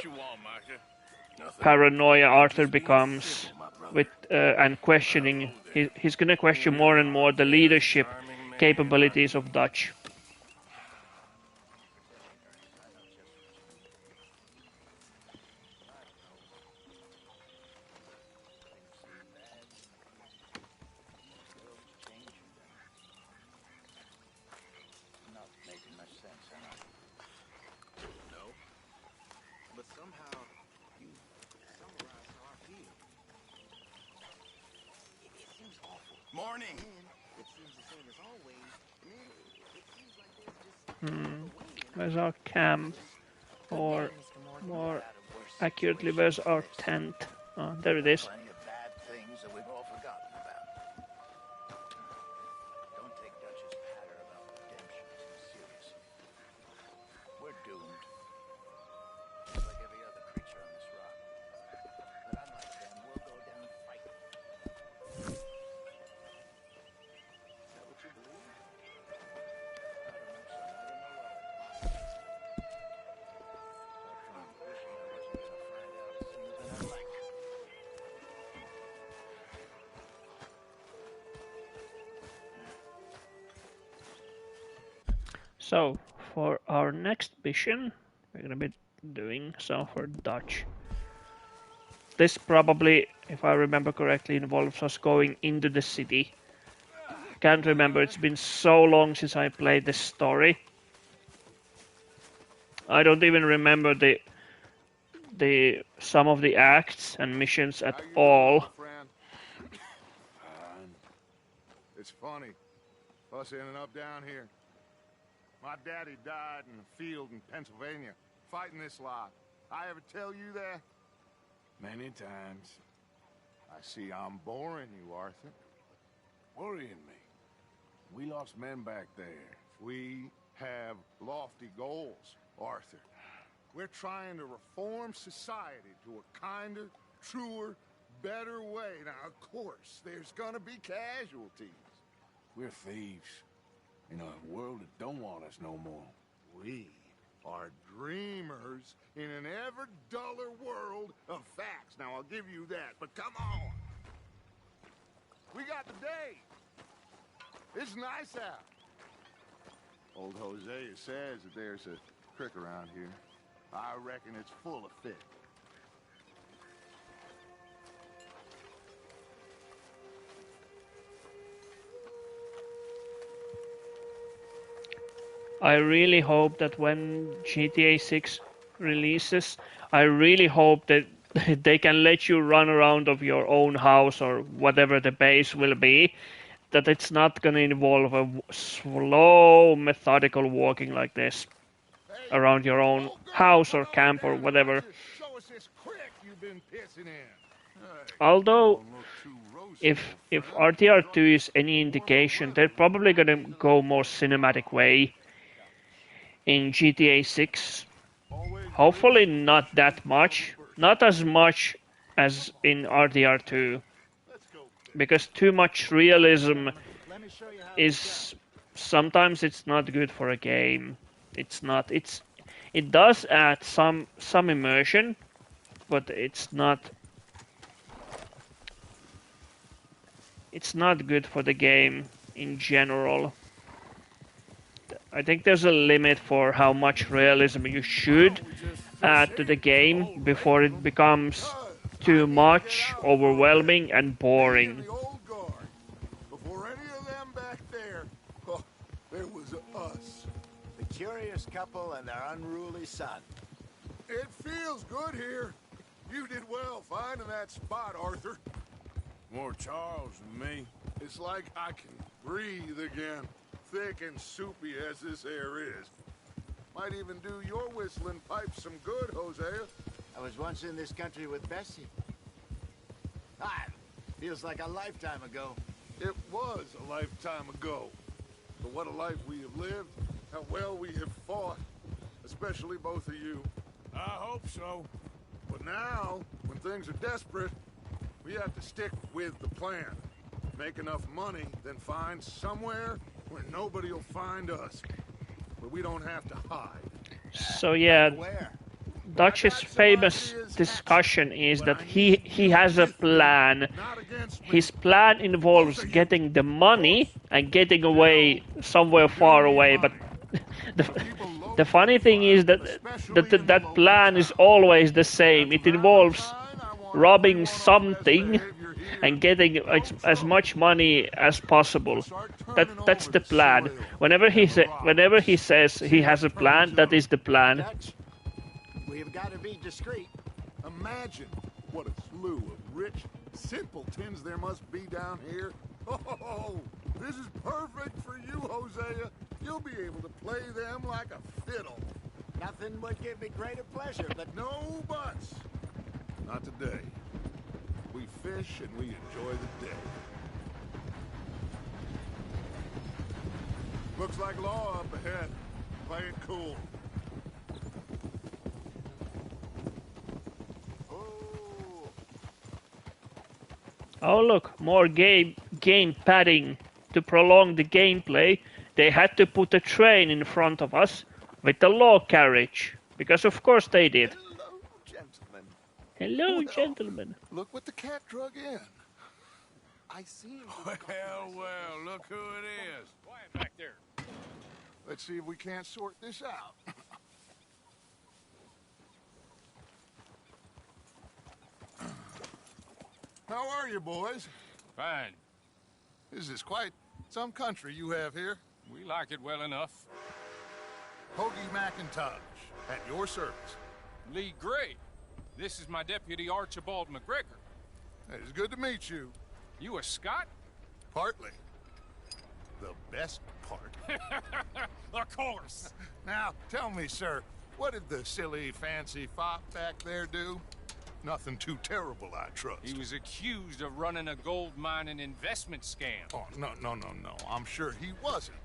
paranoia Arthur becomes with and questioning. He's going to question more and more the leadership capabilities of Dutch. Where's our camp? Or more accurately, where's our tent? Oh, there it is. So, for our next mission, we're going to be doing so for Dutch. This probably, if I remember correctly, involves us going into the city. Can't remember, it's been so long since I played this story. I don't even remember some of the acts and missions at all. It's funny, us ending up down here. My daddy died in a field in Pennsylvania, fighting this lot. I ever tell you that? Many times. I see I'm boring you, Arthur. Worrying me. We lost men back there. We have lofty goals, Arthur. We're trying to reform society to a kinder, truer, better way. Now, of course, there's gonna be casualties. We're thieves. In a world that don't want us no more. We are dreamers in an ever duller world of facts. Now, I'll give you that, but come on. We got the day. It's nice out. Old Hosea says that there's a creek around here. I reckon it's full of fish. I really hope that when GTA 6 releases, I really hope that they can let you run around of your own house or whatever the base will be, that it's not going to involve a slow, methodical walking like this around your own house or camp or whatever. Although, if RTR2 is any indication, they're probably going to go more cinematic way in GTA 6. Hopefully not that much. Not as much as in RTR2. Because too much realism is... sometimes it's not good for a game. It does add some immersion, but it's not good for the game in general. I think there's a limit for how much realism you should add to the game before it becomes too much, overwhelming, and boring. Before any of them back there, there was us. The curious couple and their unruly son. It feels good here. You did well finding that spot, Arthur. More Charles than me. It's like I can breathe again. Thick and soupy as this air is. Might even do your whistling pipes some good, Hosea. I was once in this country with Bessie. Feels like a lifetime ago. It was a lifetime ago. But what a life we have lived. How well we have fought. Especially both of you. I hope so. But now, when things are desperate, we have to stick with the plan. Make enough money, then find somewhere where nobody will find us. Where we don't have to hide. So yeah, Dutch's famous discussion is that he has a plan. His plan involves getting the money and getting away somewhere far away. But the funny thing is that plan is always the same. It involves robbing something and getting as much money as possible. That's the plan. Whenever he says he has a plan, that is the plan. We've got to be discreet. Imagine what a slew of rich simpletons there must be down here. Oh, this is perfect for you, Hosea. You'll be able to play them like a fiddle. Nothing would give me greater pleasure, but no buts. Not today. We fish and we enjoy the day. Looks like law up ahead. Play it cool. Oh look, more game padding. To prolong the gameplay, they had to put a train in front of us with the law carriage. Because of course they did. Hello, gentlemen. Hello, gentlemen. Look what the cat drug in. I see him. Well, look who it is. Quiet back there. Let's see if we can't sort this out. How are you, boys? Fine. This is quite some country you have here. We like it well enough. Hoagie McIntosh, at your service. Lee Gray. This is my deputy, Archibald McGregor. It's good to meet you. You a Scot? Partly. The best part. Of course. Now, tell me, sir, what did the silly, fancy fop back there do? Nothing too terrible, I trust. He was accused of running a gold mining investment scam. Oh, no. I'm sure he wasn't.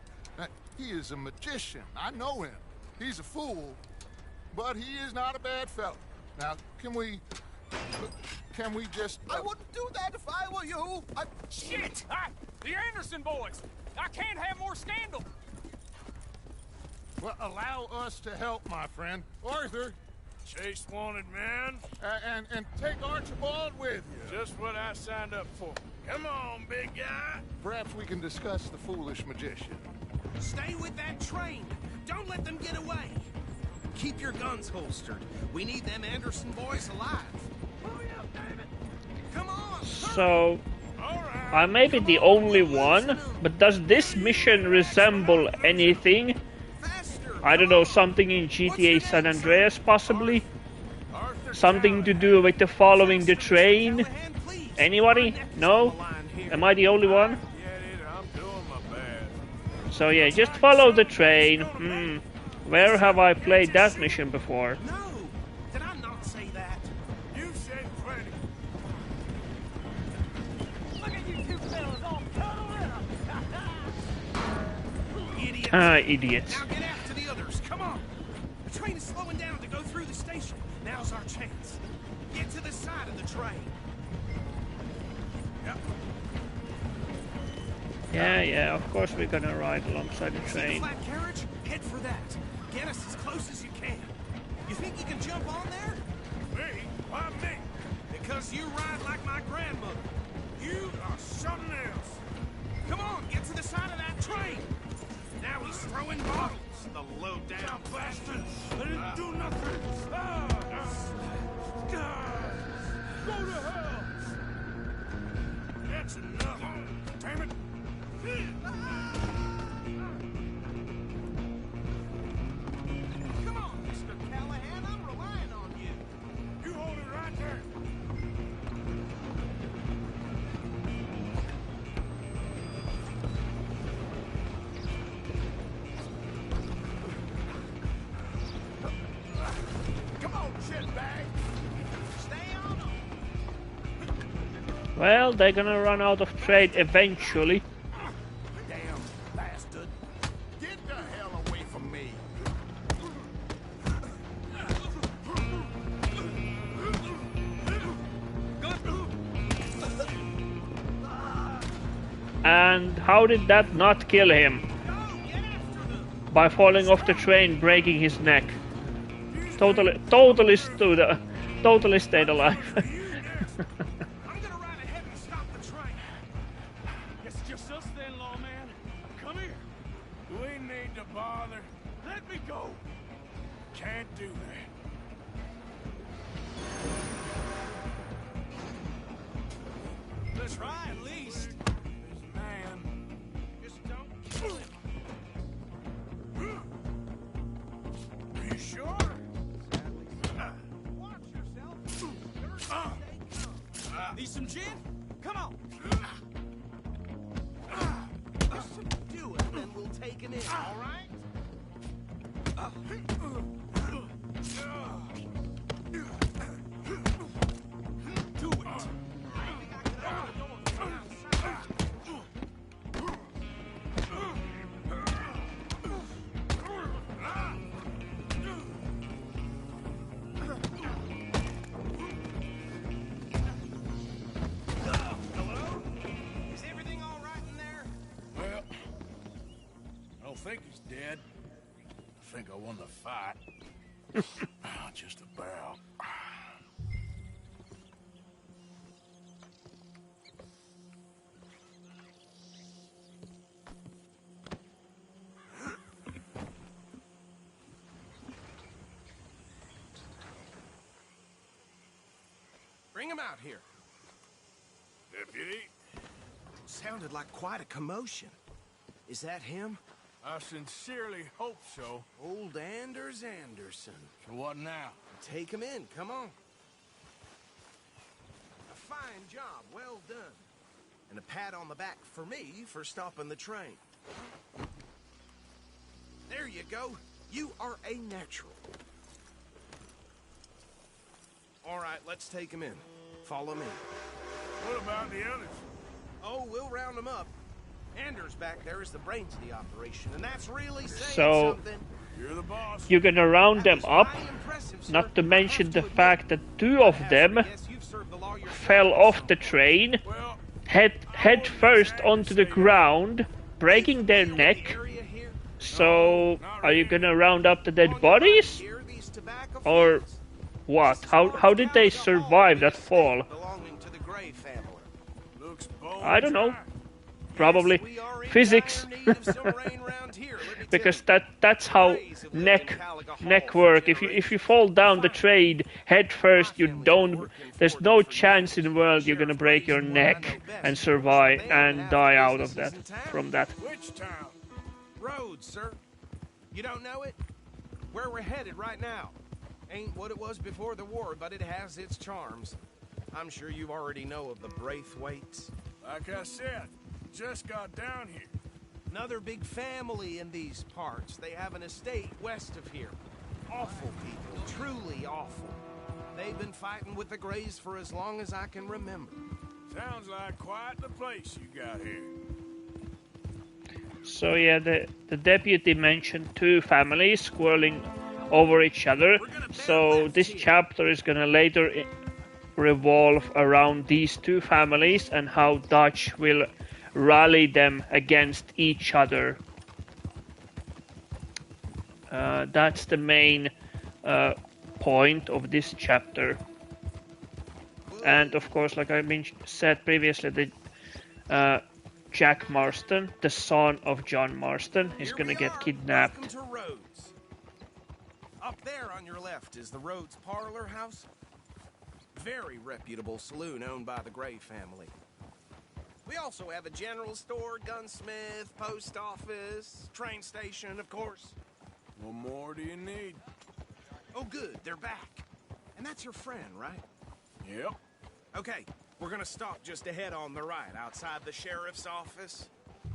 He is a magician. I know him. He's a fool, but he is not a bad fellow. Now, can we just... I wouldn't do that if I were you. Shit! The Anderson boys! I can't have more scandal! Well, allow us to help, my friend. Arthur, Chase wanted man. And take Archibald with you. Just what I signed up for. Come on, big guy. Perhaps we can discuss the foolish magician. Stay with that train. Don't let them get away. Keep your guns holstered. We need them Anderson boys alive. Hurry up, David. Come on. So, I may be the only one, but does this mission resemble anything? I don't know, something in GTA San Andreas possibly? Something to do with the following the train? Anybody? No? Am I the only one? So yeah, just follow the train. Where have I played that mission before? No, did I not say that? You said plenty. Look at you two fellas all cuddled up. Idiots. Idiots. Now get after the others. Come on. The train is slowing down to go through the station. Now's our chance. Get to the side of the train. Yep. Yeah, of course we're gonna ride alongside the See the train. flat carriage? Head for that. Get us as close as you can. You think you can jump on there? Me? Why me? Because you ride like my grandmother. You are something else. Come on, get to the side of that train. Now he's throwing bottles. The low-down bastard. I didn't do nothing. Go to hell. That's enough. Damn it. Come on, Mr. Callahan. I'm relying on you. You hold it right there. Come on, shitbag. Stay on them. Well, they're gonna run out of trade eventually. Damn bastard. Get the hell away from me. And how did that not kill him? By falling off the train, breaking his neck. Totally stayed alive. I'm gonna ride ahead and stop the train. It's just us then, lawman. Come here. We need to bother. Let me go. Can't do that. Let's try at least. This man. Just don't kill him. Are you sure? Watch yourself. Need some gin? Come on. Just do it, then we'll take him in, all right? Do it. Hello? Is everything all right in there? Well, I don't think he's dead. I think I won the fight. Just about. Bring him out here. Deputy, Sounded like quite a commotion. Is that him? I sincerely hope so. Old Anders Anderson. So what now? Take him in, come on. A fine job, well done. And a pat on the back for me for stopping the train. There you go. You are a natural. All right, let's take him in. Follow me. What about the others? Oh, we'll round them up. Anders back there is the brains of the operation, and that's really saying So, something. You're the boss. you're gonna round them up, not to mention the fact that two of them fell off the train, head first onto the ground, breaking their neck. So, are you gonna round up the dead bodies? Or what? How did they survive that fall? Belonging to the Gray family. Looks bold. I don't know. Probably physics. Because that's how neck work. If you fall down the trade head first, there's no chance in the world you're gonna break your neck and survive and die out of that from that. Which town? Rhodes, sir. You don't know it? Where we're headed right now. Ain't what it was before the war, but it has its charms. I'm sure you already know of the Braithwaites. Like I said, just got down here. Another big family in these parts. They have an estate west of here. Awful people, truly awful. They've been fighting with the Grays for as long as I can remember. Sounds like quite the place you got here. So yeah, the deputy mentioned two families quarreling over each other. So this chapter is gonna later revolve around these two families and how Dutch will rally them against each other. That's the main point of this chapter. And of course, like I said previously, the Jack Marston, the son of John Marston, is gonna get kidnapped. Welcome to Rhodes. Up there on your left is the Rhodes Parlor House. Very reputable saloon owned by the Gray family. We also have a general store, gunsmith, post office, train station, of course. What more do you need? Oh, good, they're back. And that's your friend, right? Yep. Okay, we're gonna stop just ahead on the right, outside the sheriff's office.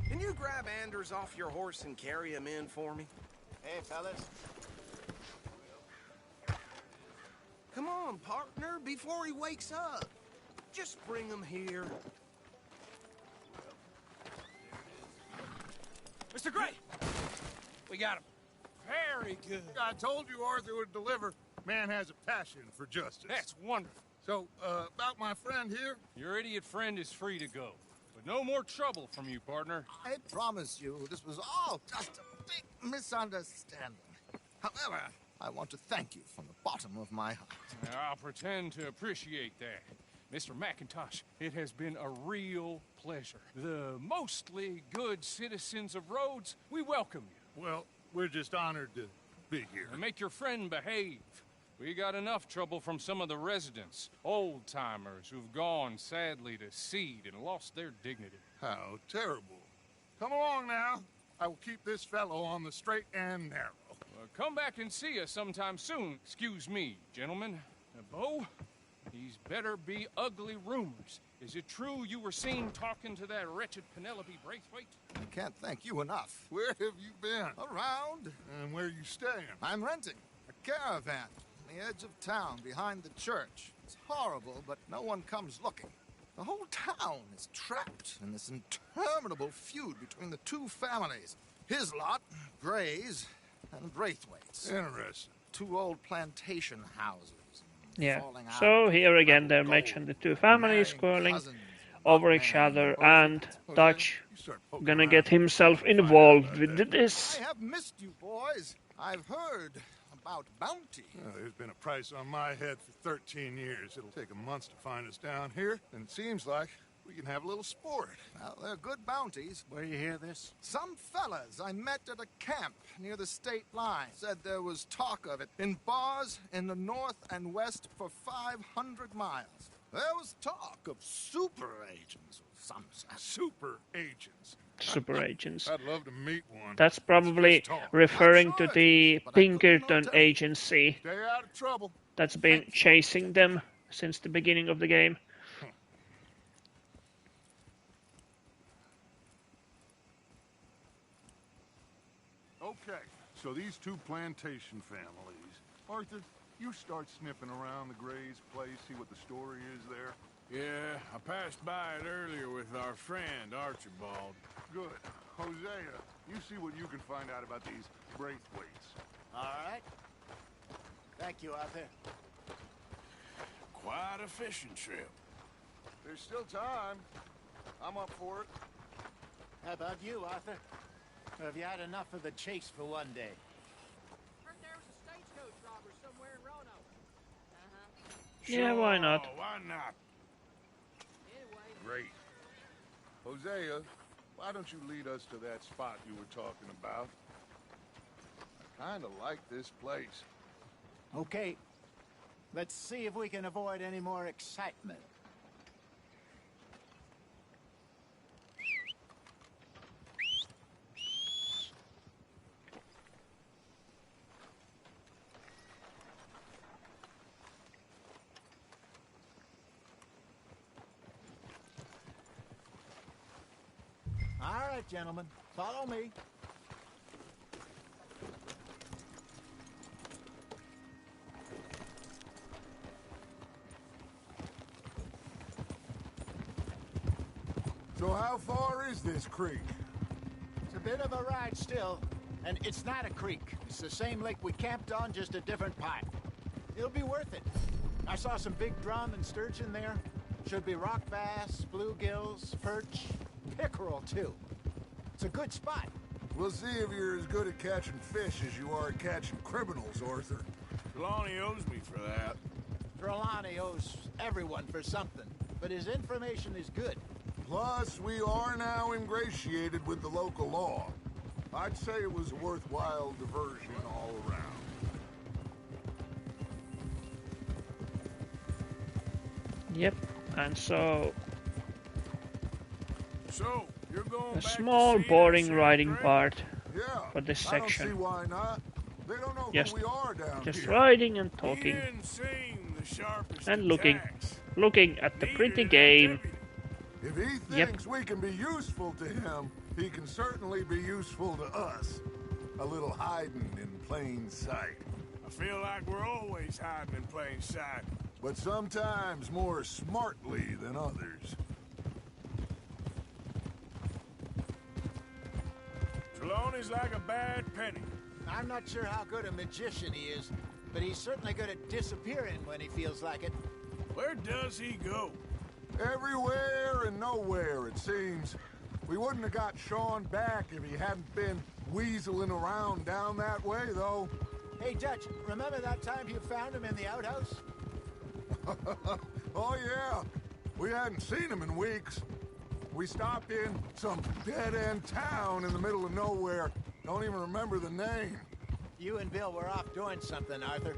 Can you grab Anders off your horse and carry him in for me? Hey, fellas. Come on, partner, before he wakes up. Just bring him here. Mr. Gray! We got him. Very good. I told you Arthur would deliver. Man has a passion for justice. That's wonderful. So, about my friend here? Your idiot friend is free to go. But no more trouble from you, partner. I promise you, this was all just a big misunderstanding. However, I want to thank you from the bottom of my heart. I'll pretend to appreciate that. Mr. McIntosh, it has been a real pleasure. The mostly good citizens of Rhodes, we welcome you. Well, we're just honored to be here. And make your friend behave. We got enough trouble from some of the residents, old-timers who've gone, sadly, to seed and lost their dignity. How terrible. Come along now. I will keep this fellow on the straight and narrow. Come back and see us sometime soon. Excuse me, gentlemen. Bo, these better be ugly rumors. Is it true you were seen talking to that wretched Penelope Braithwaite? I can't thank you enough. Where have you been? Around. And where are you staying? I'm renting a caravan on the edge of town behind the church. It's horrible, but no one comes looking. The whole town is trapped in this interminable feud between the two families. His lot, Grays, and Braithwaite's. Interesting. Two old plantation houses. Yeah. So here again they mention the two families quarreling over each other, and Dutch gonna get himself involved with this. I have missed you, boys. I've heard about bounty. There's been a price on my head for 13 years. It'll take a month to find us down here, and it seems like we can have a little sport. Well, they're good bounties. Where you hear this? Some fellas I met at a camp near the state line said there was talk of it in bars in the north and west for 500 miles. There was talk of super agents of some sort. Super agents? Super agents. I'd love to meet one. That's probably referring to the Pinkerton agency Stay out of trouble. that's been chasing them since the beginning of the game. Okay, so these two plantation families. Arthur, you start sniffing around the Grays' place, see what the story is there. Yeah, I passed by it earlier with our friend, Archibald. Good. Hosea, you see what you can find out about these Braithwaites. All right. Thank you, Arthur. Quite a fishing trip. There's still time. I'm up for it. How about you, Arthur? Or have you had enough of the chase for one day? Heard there was a stagecoach robber somewhere in Roanoke. Yeah, why not? Why not? Great. Hosea, why don't you lead us to that spot you were talking about? I kind of like this place. Okay. Let's see if we can avoid any more excitement. All right, gentlemen, follow me. So how far is this creek? It's a bit of a ride still, and it's not a creek. It's the same lake we camped on, just a different part. It'll be worth it. I saw some big drum and sturgeon there. Should be rock bass, bluegills, perch, pickerel too. It's a good spot. We'll see if you're as good at catching fish as you are at catching criminals, Arthur. Trelawney owes me for that. Trelawney owes everyone for something, but his information is good. Plus, we are now ingratiated with the local law. I'd say it was a worthwhile diversion all around. Yep, and so you're going a back small, to boring riding part Yeah, for this I don't see section. why not. They don't know Just, who we are down just here. riding and talking, and looking at the pretty game. If he thinks we can be useful to him, he can certainly be useful to us. A little hiding in plain sight. I feel like we're always hiding in plain sight. But sometimes more smartly than others. Trelawney's like a bad penny. I'm not sure how good a magician he is, but he's certainly good at disappearing when he feels like it. Where does he go? Everywhere and nowhere, it seems. We wouldn't have got Sean back if he hadn't been weaseling around down that way, though. Hey, Dutch, remember that time you found him in the outhouse? Oh, yeah. We hadn't seen him in weeks. We stopped in some dead-end town in the middle of nowhere. Don't even remember the name. You and Bill were off doing something, Arthur.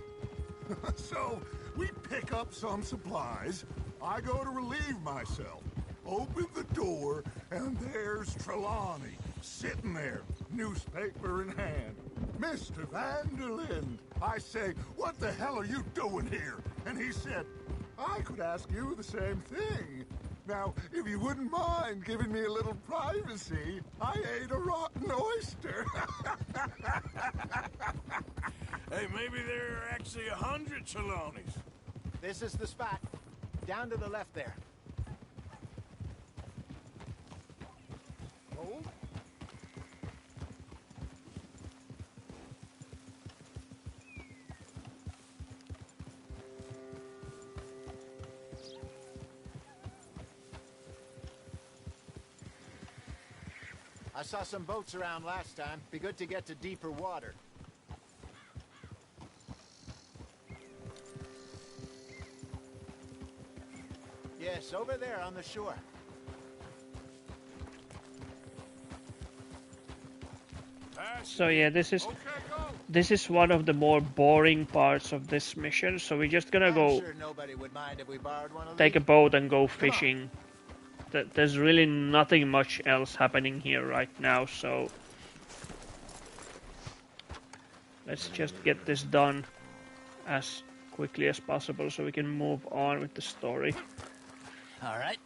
So, we pick up some supplies. I go to relieve myself. Open the door, and there's Trelawney, sitting there, newspaper in hand. Mr. Van der Linde. I say, what the hell are you doing here? And he said, I could ask you the same thing. Now, if you wouldn't mind giving me a little privacy, I ate a rotten oyster. Hey, maybe there are actually 100 Trelawneys. This is the spot. Down to the left there. Oh? I saw some boats around last time. Be good to get to deeper water. Yes, over there on the shore. So yeah, this is one of the more boring parts of this mission. So we're just gonna go Sure nobody would mind if we borrowed one of take a these. boat and go fishing. There's really nothing much else happening here right now, so let's just get this done as quickly as possible so we can move on with the story. All right.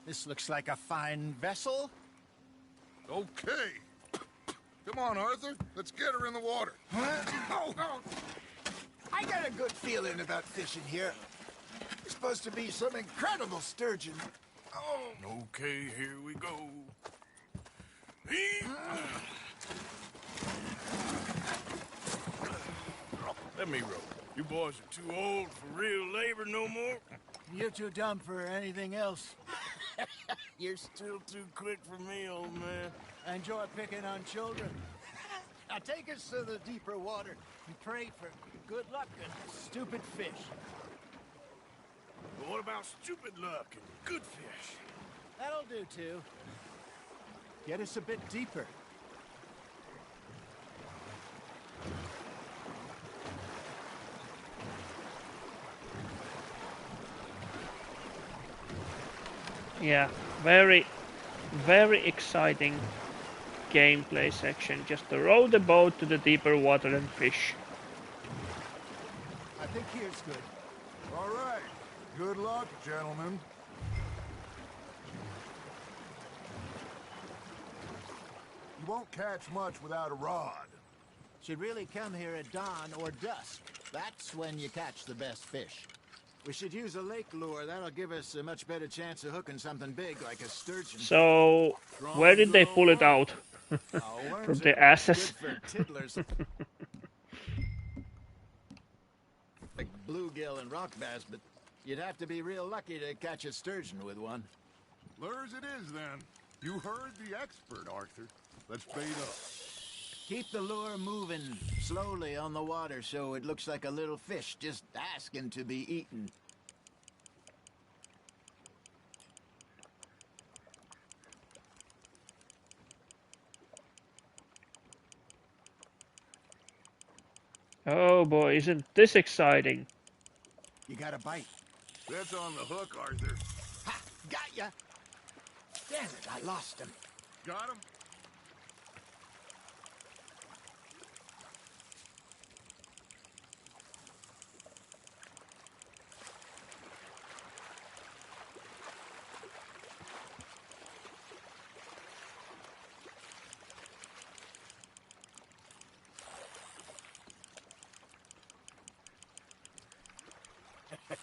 This looks like a fine vessel. Okay. Come on, Arthur. Let's get her in the water. Oh, I got a good feeling about fishing here. It's supposed to be some incredible sturgeon. Oh. Okay, here we go. Let me row. You boys are too old for real labor no more. You're too dumb for anything else. You're still too quick for me, old man. I enjoy picking on children. Now take us to the deeper water and pray for good luck and stupid fish. But what about stupid luck and good fish? That'll do, too. Get us a bit deeper. Yeah, very, very exciting gameplay section. Just to row the boat to the deeper water and fish. I think here's good. All right. Good luck, gentlemen. You won't catch much without a rod. Should really come here at dawn or dusk. That's when you catch the best fish. We should use a lake lure. That'll give us a much better chance of hooking something big like a sturgeon. So, where did they pull it out? From the asses? Like bluegill and rock bass, but you'd have to be real lucky to catch a sturgeon with one. Lures it is, then. You heard the expert, Arthur. Let's bait up. Keep the lure moving slowly on the water so it looks like a little fish just asking to be eaten. Oh boy, isn't this exciting? You got a bite. That's on the hook, Arthur. Ha! Got ya! Damn it, I lost him. Got him?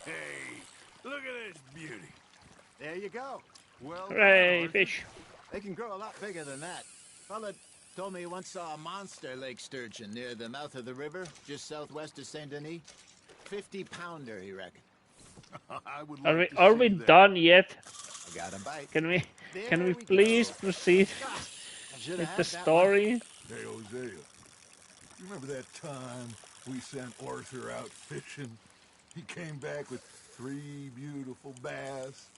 Hey, look at this beauty. There you go. Well, hooray, fish. They can grow a lot bigger than that. Fella told me he once saw a monster lake sturgeon near the mouth of the river, just southwest of Saint Denis. 50-pounder, he reckoned. Are we done yet? I got a bite. Can we please proceed with the story? Hey, Hosea. You remember that time we sent Arthur out fishing? He came back with 3 beautiful bass.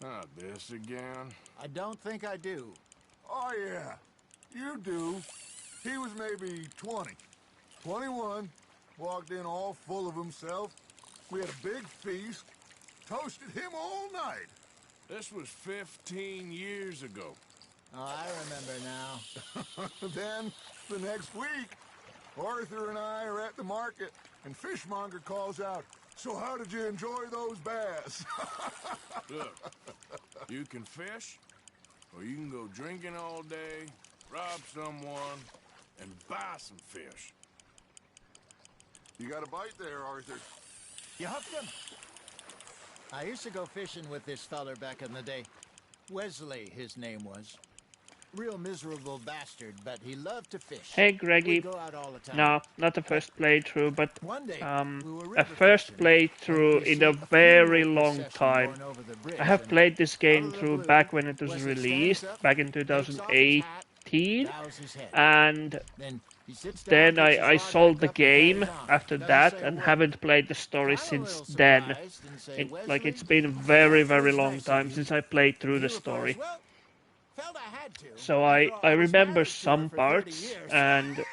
Not this again. I don't think I do. Oh, yeah. You do. He was maybe 20. 21. Walked in all full of himself. We had a big feast. Toasted him all night. This was 15 years ago. Oh, I remember now. Then, the next week, Arthur and I are at the market, and Fishmonger calls out, "So how did you enjoy those bass?" Look, you can fish, or you can go drinking all day, rob someone, and buy some fish. You got a bite there, Arthur. You hooked him. I used to go fishing with this feller back in the day. Wesley, his name was. Real miserable bastard, but he loved to fish. Hey, Greggy. We'd go out all the time. No, not the first playthrough, but we a first playthrough in a very long time. I have played this game through back when it was released, back in 2018, and then I sold the game after that and haven't played the story since then. It's been a very, very long time since I played through the story. So I remember some parts, and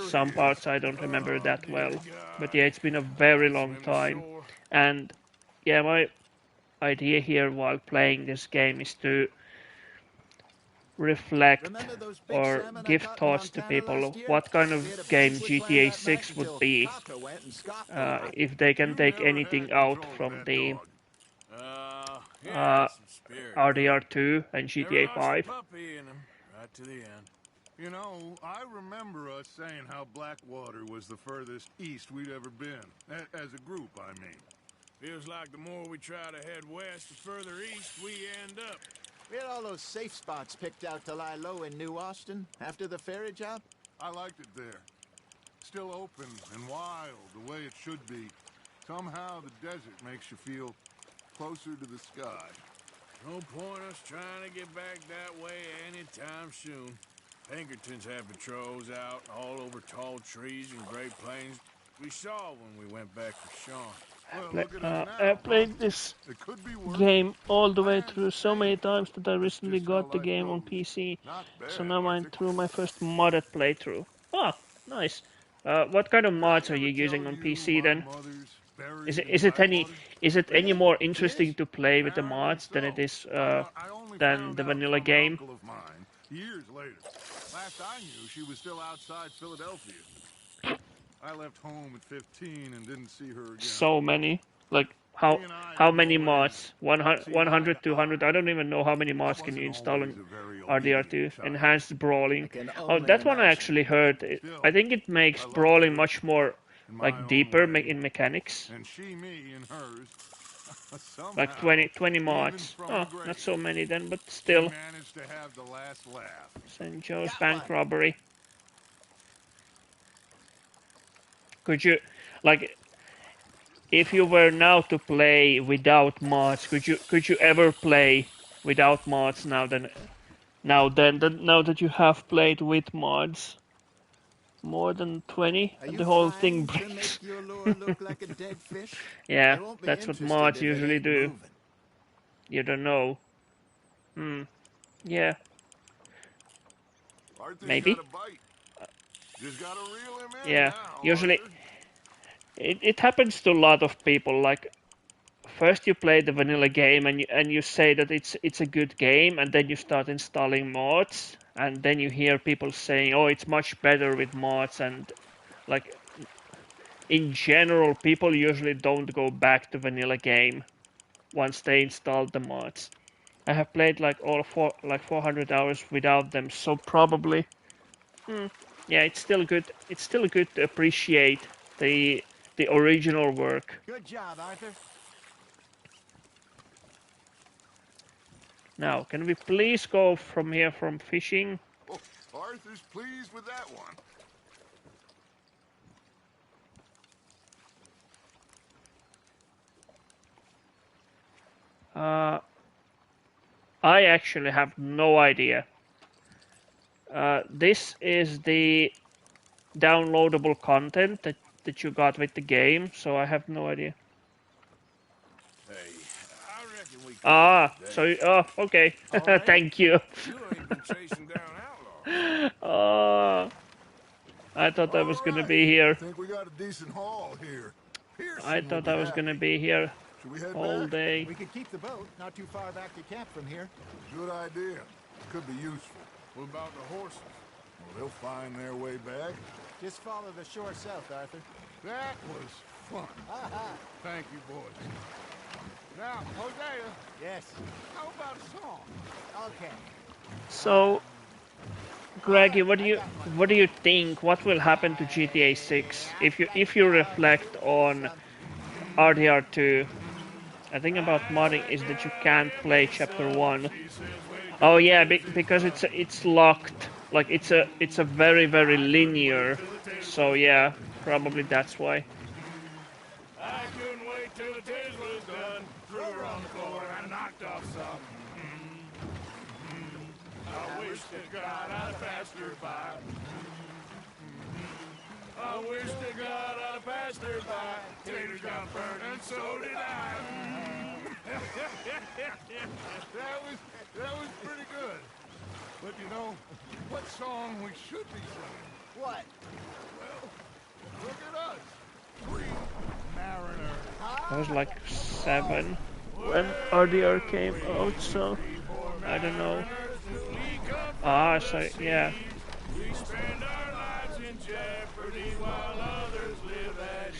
some parts I don't remember that well. But yeah, it's been a very long time. And yeah, my idea here while playing this game is to reflect or give thoughts to people of what kind of game GTA 6 would be if they can take anything out from the RDR2 and GTA 5. Right to the end. You know, I remember us saying how Blackwater was the furthest east we'd ever been. As a group, I mean. Feels like the more we try to head west, the further east we end up. We had all those safe spots picked out to lie low in New Austin after the ferry job. I liked it there. Still open and wild, the way it should be. Somehow the desert makes you feel closer to the sky. No point us trying to get back that way anytime soon. Pinkertons have patrols out all over tall trees and Great Plains. We saw when we went back to Sean. I played this game all the way through so many times that I recently got the game on PC. So now I'm through my first modded playthrough. Oh, nice. What kind of mods are you using on PC then? Is it any more interesting to play with the mods than it is than the vanilla game? Years later. Last I knew, she was still outside Philadelphia. I left home at 15 and didn't see her again. So many. Like, how many mods? 100, 200? I don't even know how many mods can you install on RDR2. Enhanced Brawling. Oh, that one I actually heard. I think it makes Brawling much more, like, deeper in mechanics. And she, me, and hers. Like 20 mods. Oh, not so many then, but still. Managed to have the last laugh. St. Joe's bank robbery. Could you, like, if you were now to play without mods, could you ever play without mods now that you have played with mods? More than 20, and the whole thing breaks. Yeah, that's what mods usually do. You don't know. Yeah. Maybe. Yeah, usually it happens to a lot of people. Like, first you play the vanilla game and you say that it's a good game, and then you start installing mods, and then you hear people saying, oh, it's much better with mods, and like, in general, people usually don't go back to vanilla game once they install the mods. I have played like 400 hours without them, so probably yeah, it's still good. It's still good to appreciate the original work. Good job, Arthur. Now, can we please go from here from fishing? Oh, Arthur's pleased with that one. I actually have no idea. This is the downloadable content that you got with the game, so I have no idea. Hey, I reckon we okay. Right. Thank you. You ain't been chasing down outlaws. I thought I was gonna be here. I think we got a decent haul here. I thought I was gonna be here all day. We could keep the boat not too far back to camp from here. Good idea. Could be useful. What about the horses? Well, they'll find their way back. Just follow the shore south, Arthur. That was fun. Thank you, boys. Now, Hosea. Yes. How about a song? Okay. So, Greggy, what do you think? What will happen to GTA 6 if you reflect on RDR2? The thing about modding is that you can't play Chapter 1. Oh yeah, because it's locked. Like it's a very, very linear. So yeah, probably that's why. I couldn't wait till the taste was done. Threw her on the floor and knocked off some. I wish to God I'd passed her by. I wish to God I'd passed her by. Taters got burned and so did I. That was pretty good. But you know, what song we should be singing? What? Well, look at us. Three mariners. I was like 7 when RDR came out, so I don't know. So yeah.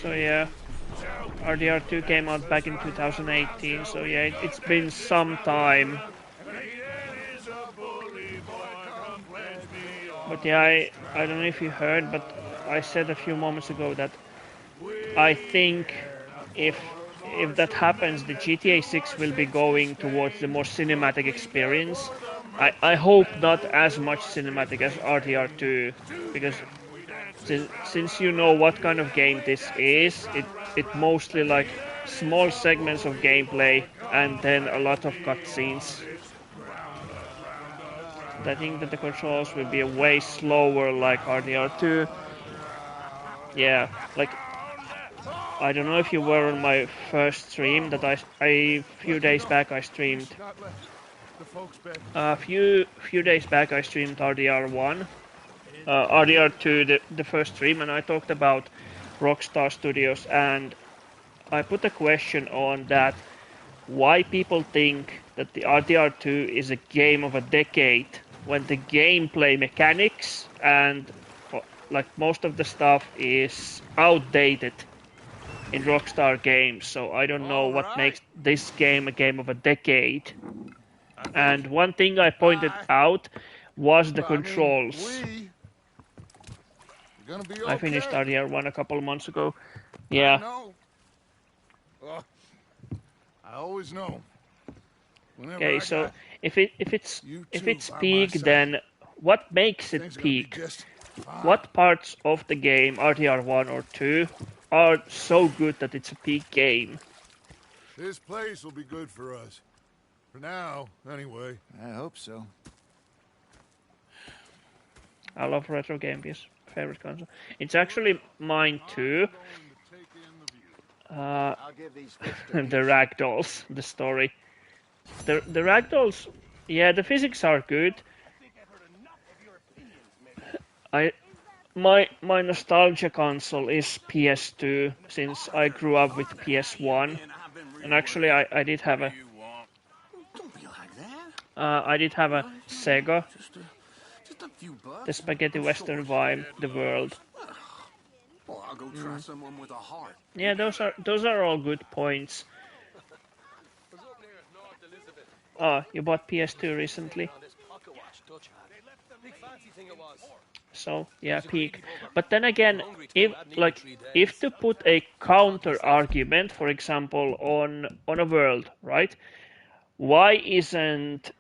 So yeah, RDR2 came out back in 2018, so yeah, it's been some time. But yeah, I don't know if you heard, but I said a few moments ago that I think if that happens, the GTA 6 will be going towards the more cinematic experience. I hope not as much cinematic as RDR2, because since you know what kind of game this is, it mostly like small segments of gameplay and then a lot of cutscenes. I think that the controls will be way slower like RDR2. Yeah, like I don't know if you were on my first stream that a few days back I streamed. A few days back I streamed RDR1, RDR2, the first stream, and I talked about Rockstar Studios, and I put a question on that: why people think that the RDR2 is a game of a decade when the gameplay mechanics and like most of the stuff is outdated in Rockstar games. So I don't know what makes this game a game of a decade. And one thing I pointed out was the controls. I finished RDR1 a couple of months ago. Yeah. I always know. Okay, so if it's peak, then what makes it peak? What parts of the game, RDR1 or 2, are so good that it's a peak game? This place will be good for us. For now, anyway. I hope so. I love retro games. Favorite console. It's actually mine too. The ragdolls, the story. The ragdolls, yeah, the physics are good. My nostalgia console is PS2 since I grew up with PS1, and actually I did have a Sega, the Spaghetti Western vibe, the world. Well, I'll go try someone with a heart. Yeah, those are all good points. Oh, you bought PS2 recently. So yeah, peak. But then again, if to put a counter argument, for example, on a world, right? Why isn't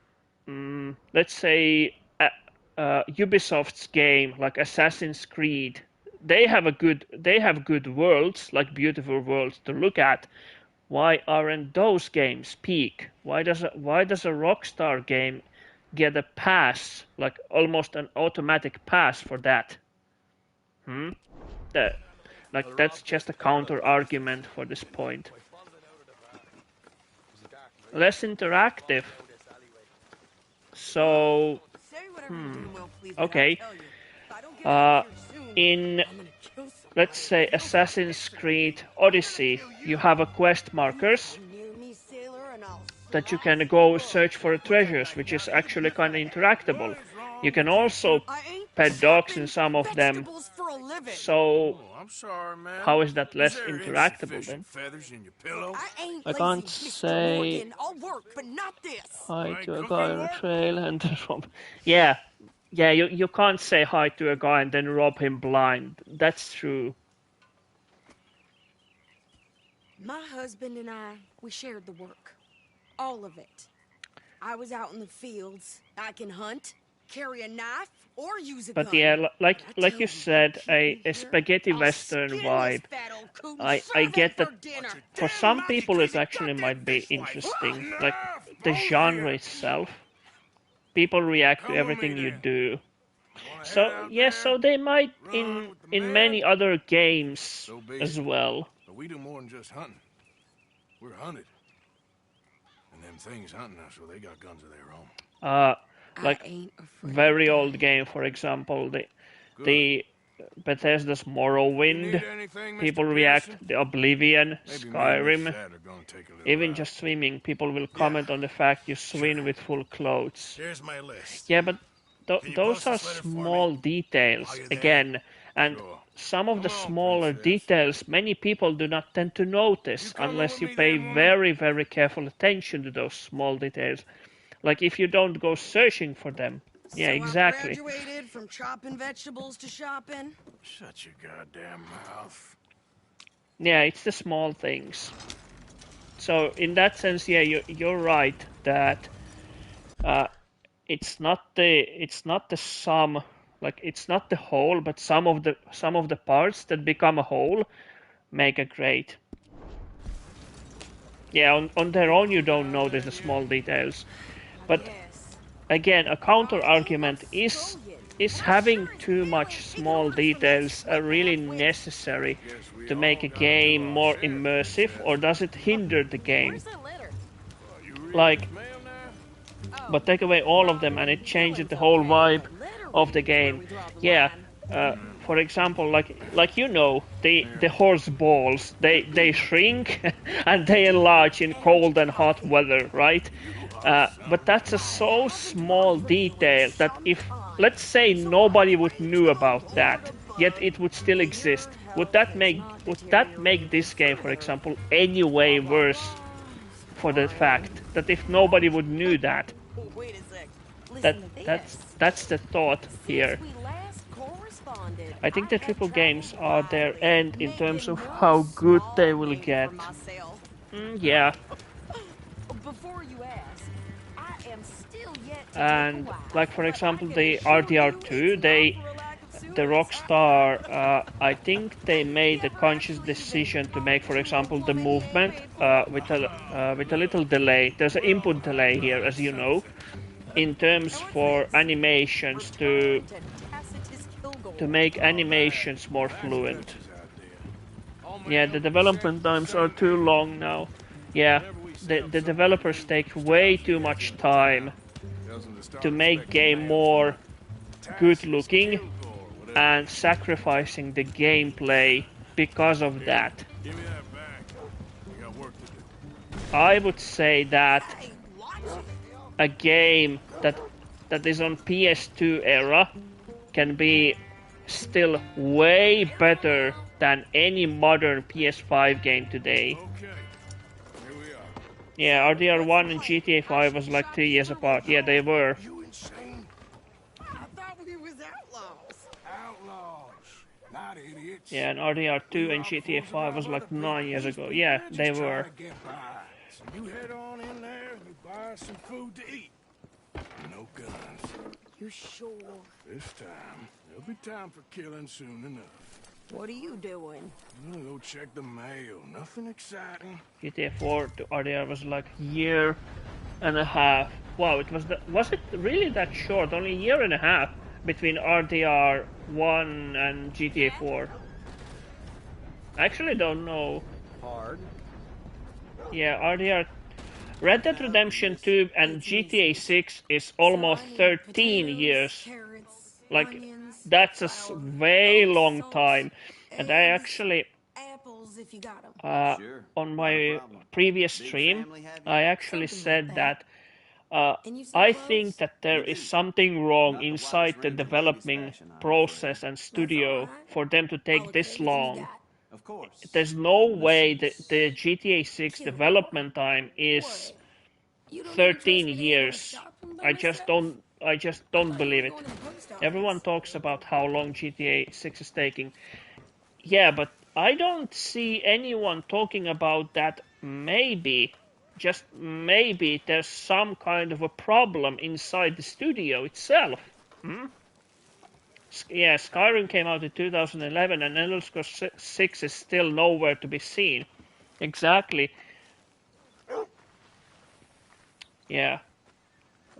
let's say Ubisoft's game like Assassin's Creed? They have good worlds, like beautiful worlds to look at. Why aren't those games peak? Why does a Rockstar game get a pass, like almost an automatic pass for that? That's just a counter argument for this point. Less interactive. So, okay. In, let's say, Assassin's Creed Odyssey, you have a quest markers that you can go search for treasures, which is actually kind of interactable. You can also pet dogs in some of them. So, how is that less interactable then? I can't say hi to a guy on a trail and rob. Yeah, you can't say hi to a guy and then rob him blind. That's true. My husband and I, we shared the work. All of it. I was out in the fields. I can hunt, carry a knife, or use a gun. But yeah, like you said, a spaghetti western vibe. I get that for some people it actually might be interesting. Like the genre itself. People react to everything you do. So yeah, so they might in many other games as well. But we do more than just hunting. We're hunted. And them things hunting us, so they got guns of their own. Like very old game, for example, the Bethesda's Morrowind. People react. The Oblivion, Skyrim. Even just swimming, people will comment on the fact you swim with full clothes. Here's my list. Yeah, but those are small details again, and some of the smaller details many people do not tend to notice unless you pay very, very careful attention to those small details. Like if you don't go searching for them. Yeah, exactly. I graduated from chopping vegetables to shopping. Shut your goddamn mouth. Yeah, it's the small things. So in that sense, yeah, you're right that it's not the sum, like it's not the whole, but some of the parts that become a whole make a great. Yeah, on their own you don't notice the small details, but again, a counter argument is is having too much small details really necessary to make a game more immersive, or does it hinder the game? Like, but take away all of them and it changes the whole vibe of the game. Yeah, for example, like you know, the horse balls, they shrink and they enlarge in cold and hot weather, right? But that's a so small detail that if, let's say, nobody would knew about that, yet it would still exist, would that make this game, for example, any way worse? For the fact that if nobody would knew that, that's the thought here. I think the triple games are their end in terms of how good they will get. Yeah. And like for example the RDR2, the Rockstar, I think they made a conscious decision to make, for example, the movement with a little delay. There's an input delay here, as you know, in terms for animations to make animations more fluent. Yeah, the development times are too long now. Yeah, the developers take way too much time to make game more good looking and sacrificing the gameplay because of that. I would say that a game that is on PS2 era can be still way better than any modern PS5 game today. Yeah, RDR1 and GTA 5 was like 3 years apart. Yeah, they were. Yeah, and RDR2 and GTA 5 was like 9 years ago. Yeah, they were. So you head on in there and you buy some food to eat. No guns. You sure? This time, there'll be time for killing soon enough. What are you doing? I'm gonna go check the mail. Nothing exciting. GTA 4 to RDR was like a year and a half. Wow, was it really that short? Only a year and a half between RDR 1 and GTA 4. I actually don't know. Hard. Yeah, RDR, Red Dead Redemption 2 and GTA 6 is almost 13 years. Like, that's a way long time. And I actually, on my previous stream, I actually said that I think that there is something wrong inside the developing process and studio for them to take this long. There's no way that the GTA 6 development time is 13 years. I just don't believe it. Everyone talks about how long GTA 6 is taking. Yeah, but I don't see anyone talking about that maybe, just maybe, there's some kind of a problem inside the studio itself. Yeah, Skyrim came out in 2011 and Elder Scrolls 6 is still nowhere to be seen. Exactly. Yeah.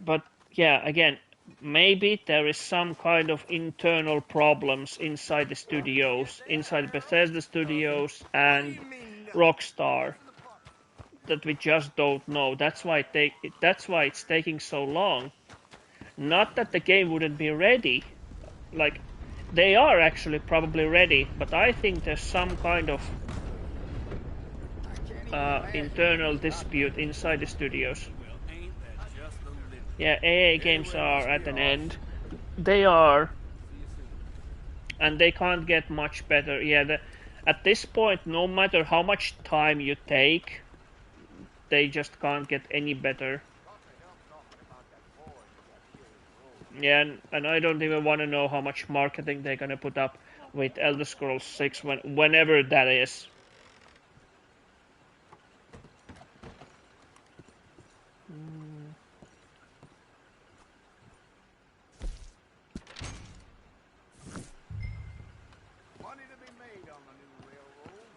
But, yeah, again, maybe there is some kind of internal problems inside the studios, inside Bethesda Studios and Rockstar, that we just don't know. That's why it's taking so long. Not that the game wouldn't be ready. Like, they are actually probably ready, but I think there's some kind of internal dispute inside the studios. Yeah, AA games are at an end. They are. And they can't get much better. Yeah, at this point, no matter how much time you take, they just can't get any better. Yeah, and I don't even want to know how much marketing they're gonna put up with Elder Scrolls 6 whenever that is.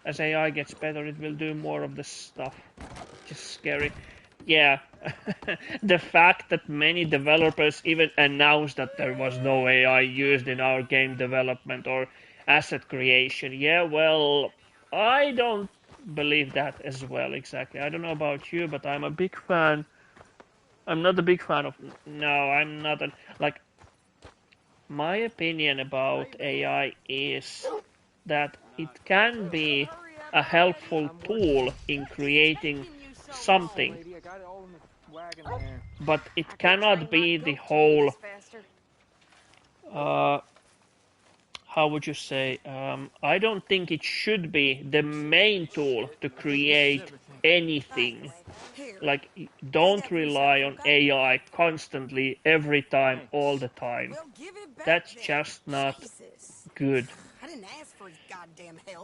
As AI gets better, it will do more of this stuff. Just scary. yeah, the fact that many developers even announced that there was no AI used in our game development or asset creation. Yeah, well, I don't believe that as well exactly. I don't know about you, but I'm a big fan. I'm not a big fan of. No, I'm not. Like, my opinion about AI is that it can be a helpful tool in creating something, but it cannot be the whole, how would you say, I don't think it should be the main tool to create anything. Like, don't rely on AI constantly, every time, all the time. That's just not good.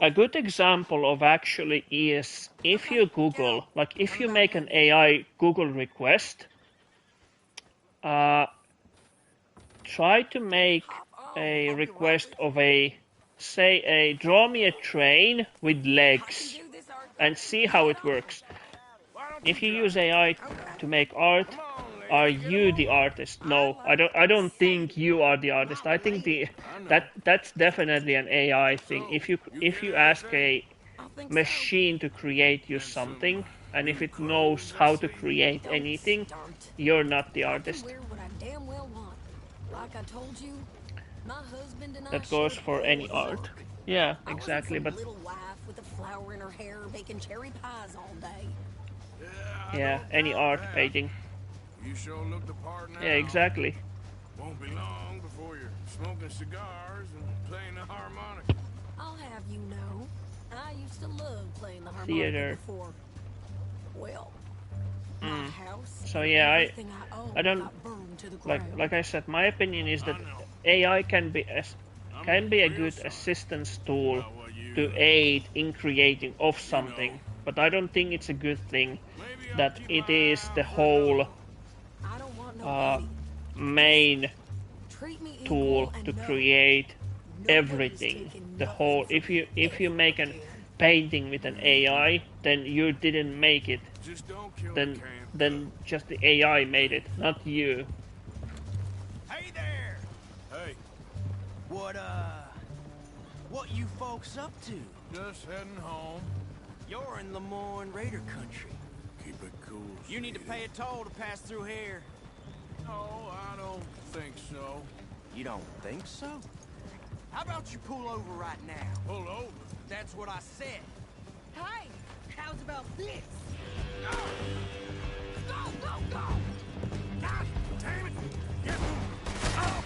A good example of actually is if you Google, like if you make an AI Google request, try to make a request of draw me a train with legs and see how it works. If you use AI to make art, are you the artist? No, I don't think you are the artist. I think that's definitely an AI thing. If you ask a machine to create you something, and if it knows how to create anything, you're not the artist. That goes for any art. Yeah, exactly. But yeah, any art painting. You sure look the part now. Yeah, exactly. Won't be long before you're smoking cigars and playing the harmonica. I'll have you know, I used to love playing the harmonica Theater. before. Well, my house. So yeah, I don't to the like I said. My opinion is that AI can be a good assistance tool to aid in creating of something, but I don't think it's a good thing that it is the whole main tool to create everything. The whole if you make a painting with an AI, then you didn't make it. Then just the AI made it, not you. Hey there. Hey. What you folks up to? Just heading home. You're in Lemoyne Raider country. Keep it cool. You need to pay a toll to pass through here. No, I don't think so. You don't think so? How about you pull over right now? Pull over? That's what I said. Hey, how's about this? Go, go, go! God damn it! Get oh.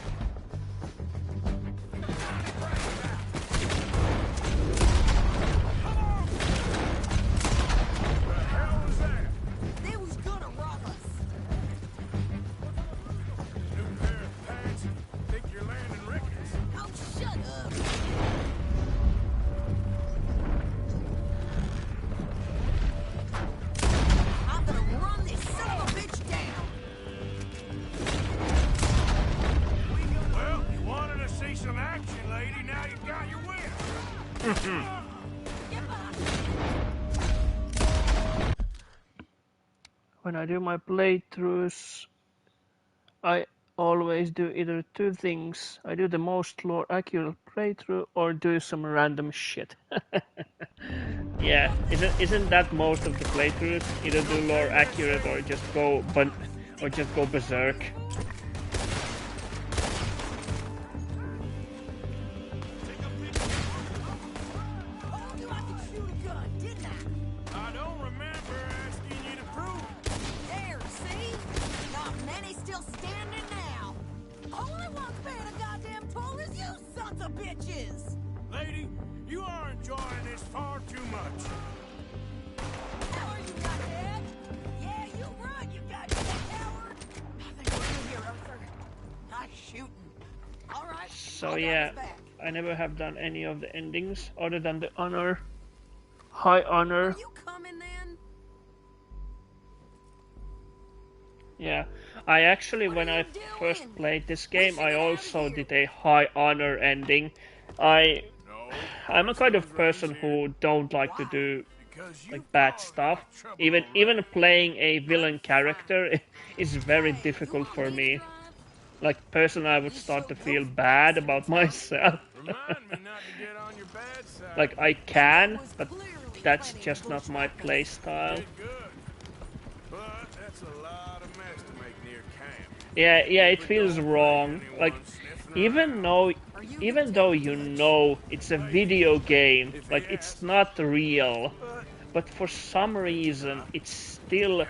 When I do my playthroughs, I always do either two things. I do the most lore accurate playthrough or do some random shit. Yeah, isn't that most of the playthroughs? Either do lore accurate or just go berserk. Lady, you are enjoying this far too much. Howard, you got that? Yeah, you run, you goddamn coward! Nothing to do here, Arthur. Nice shooting. All right. So yeah, I never have done any of the endings other than the honor, high honor. Are you coming then? Yeah, I actually, when I first played this game, I also did a high honor ending. I'm a kind of person who don't like to do like bad stuff. Even playing a villain character is very difficult for me. Like personally, I would start to feel bad about myself. Like I can, but that's just not my play style. Yeah, it feels wrong. Like even though you know it's a video game, like it's not real, but for some reason it's still,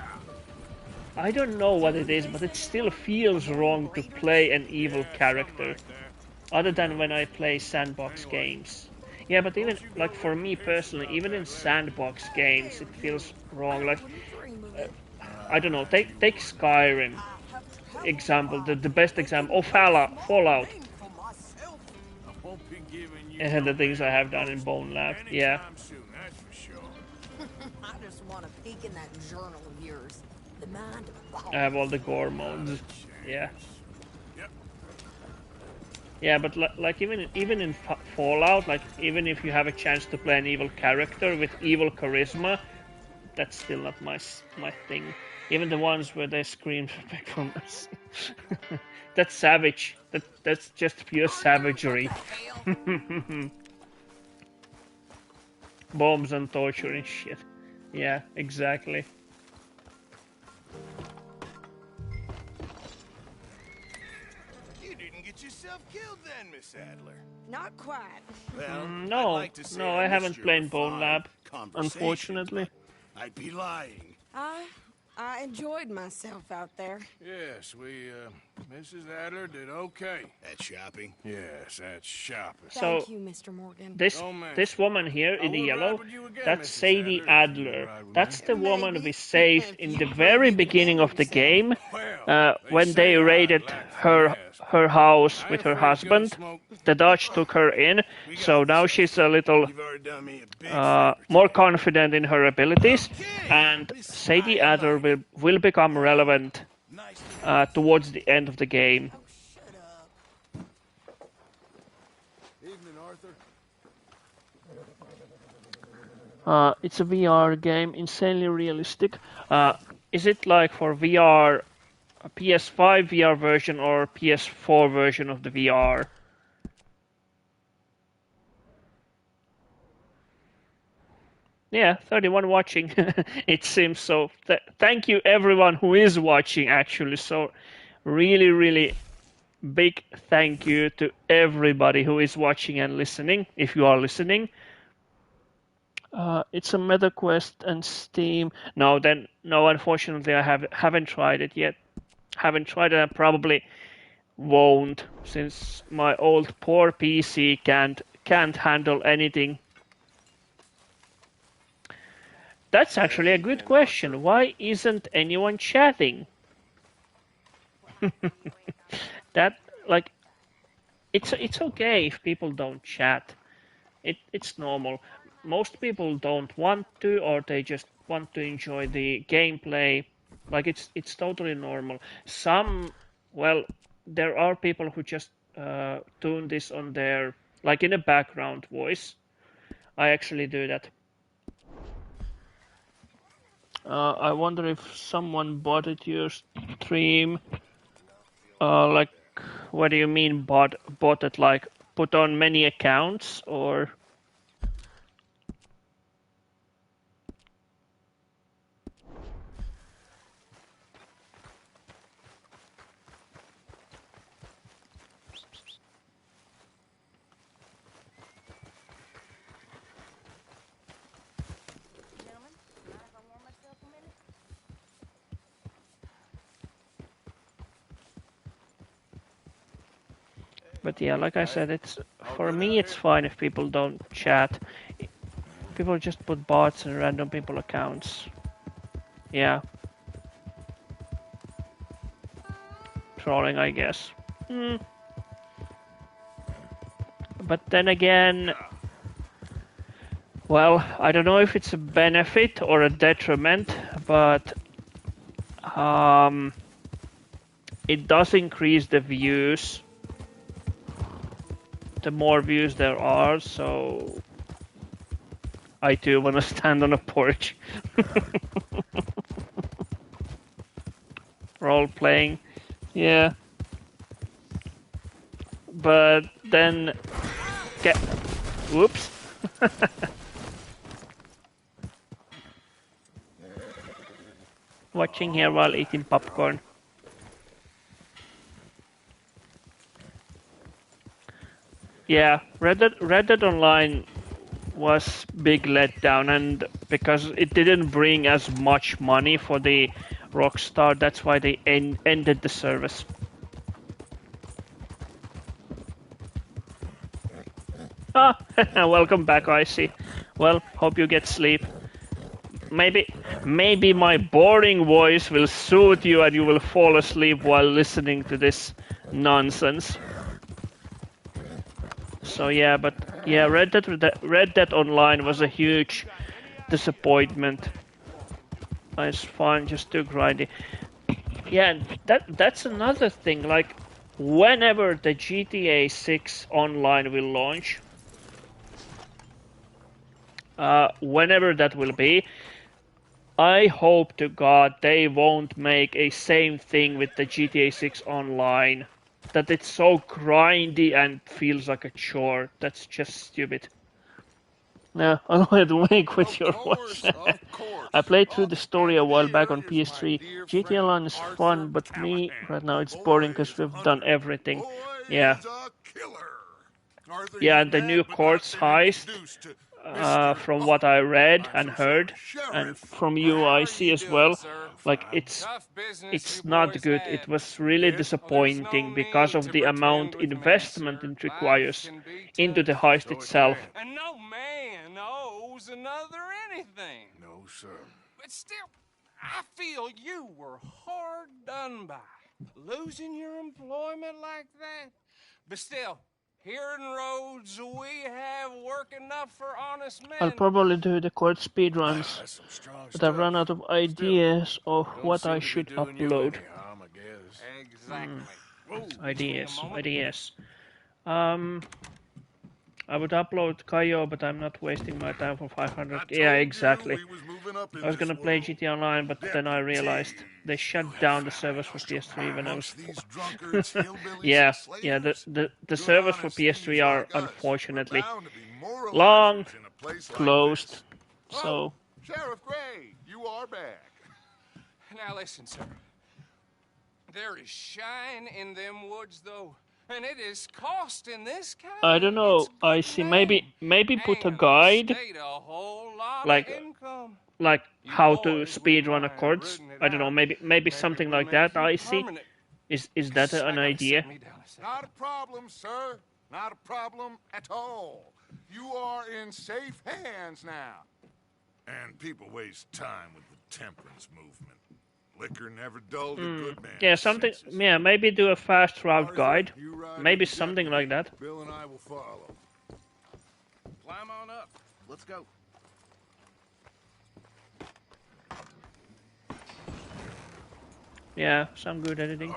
I don't know what it is, but it still feels wrong to play an evil character, other than when I play sandbox games. Yeah, but even like for me personally, even in sandbox games, it feels wrong. Like I don't know. Take Skyrim example, the best example. Oh, Fallout. And the things I have done in Bone Lab. Yeah. I just want to peek in that journal of yours. The mind of I have all the gore modes. Yeah. Yeah, but like even in Fallout, like even if you have a chance to play an evil character with evil charisma, that's still not my thing. Even the ones where they scream for mercy. That's savage. That's just pure savagery. Bombs and torture and shit. Yeah, exactly. You didn't get yourself killed then, Miss Adler. Not quite. Well, no, I'd like to say I haven't missed played your Bone Lab, conversations, unfortunately. I'd be lying. I enjoyed myself out there. Yes, Mrs. Adler did okay. At shopping? Yes, at shopping. So, Thank you, Mr. Morgan. This woman here in the yellow, that's Sadie Adler. That's the woman we saved in the very beginning of the game, when they raided her house with her husband. The Dutch took her in, so now she's a little more confident in her abilities, and Sadie Adler will become relevant towards the end of the game. It's a VR game, insanely realistic. Is it like for VR, a PS5 VR version or PS4 version of the VR? Yeah, 31 watching. It seems so. Thank you everyone who is watching, actually. So really, really big thank you to everybody who is watching and listening, if you are listening. It's a MetaQuest and Steam. No, unfortunately I haven't tried it yet. Haven't tried it, and probably won't, since my old poor PC can't handle anything. That's actually a good question. Why isn't anyone chatting? That, like, it's okay if people don't chat. It's normal. Most people don't want to, or they just want to enjoy the gameplay. Like, it's totally normal. There are people who just tune this on their, like, in a background voice. I actually do that. I wonder if someone botted your stream. Like, what do you mean botted? Like, put on many accounts, or? But yeah, like I said, for me it's fine if people don't chat. People just put bots and random people accounts. Yeah. Trolling, I guess. But then again, well, I don't know if it's a benefit or a detriment, but it does increase the views. The more views there are, so I too wanna stand on a porch. Role playing, yeah. But then whoops. Watching here while eating popcorn. Yeah, Red Dead Online was big letdown, and because it didn't bring as much money for the Rockstar, that's why they ended the service. Ah, welcome back, Icy. Well, hope you get sleep. Maybe my boring voice will soothe you and you will fall asleep while listening to this nonsense. So yeah, but yeah, Red Dead Online was a huge disappointment. It's fun, just too grindy. Yeah, that's another thing. Like, whenever the GTA 6 Online will launch, whenever that will be, I hope to God they won't make a same thing with the GTA 6 Online. That it's so grindy and feels like a chore. That's just stupid. No, I don't have to make with your voice. I played through the story a while back on PS3. GTA Online is fun, but me, right now it's boring because we've done everything. Yeah. Yeah, and the new Courts heist, from what I read and heard, and from you I see as well, like it's not good. It was really disappointing because of the amount investment it requires into the heist itself. And no man owes another anything. No, sir. But still, I feel you were hard done by. Losing your employment like that. But still, here in Rhodes, we have work enough for honest men. I'll probably do the Court speedruns, but I've run out of ideas of what I should upload. Exactly. Ideas. I would upload Kaio, but I'm not wasting my time for 500. Yeah, exactly. I was gonna play GTA Online, but then I realized they shut down the servers for PS3 when I was. yeah. The servers for PS3 are unfortunately long closed. So. Sheriff Gray, you are back. Now listen, sir. There is shine in them woods, though. And it is costing this kind. I don't know. I see. Maybe put a guide, like how to speedrun a Courts. I don't know. Maybe something like that. I see. Is that an idea? Not a problem, sir. Not a problem at all. You are in safe hands now. And people waste time with the temperance movement. Liquor never dulled a good man. Yeah, something. Yeah, maybe do a fast route guide. Maybe something like that. Bill and I will follow. Climb on up. Let's go. Yeah, some good editing.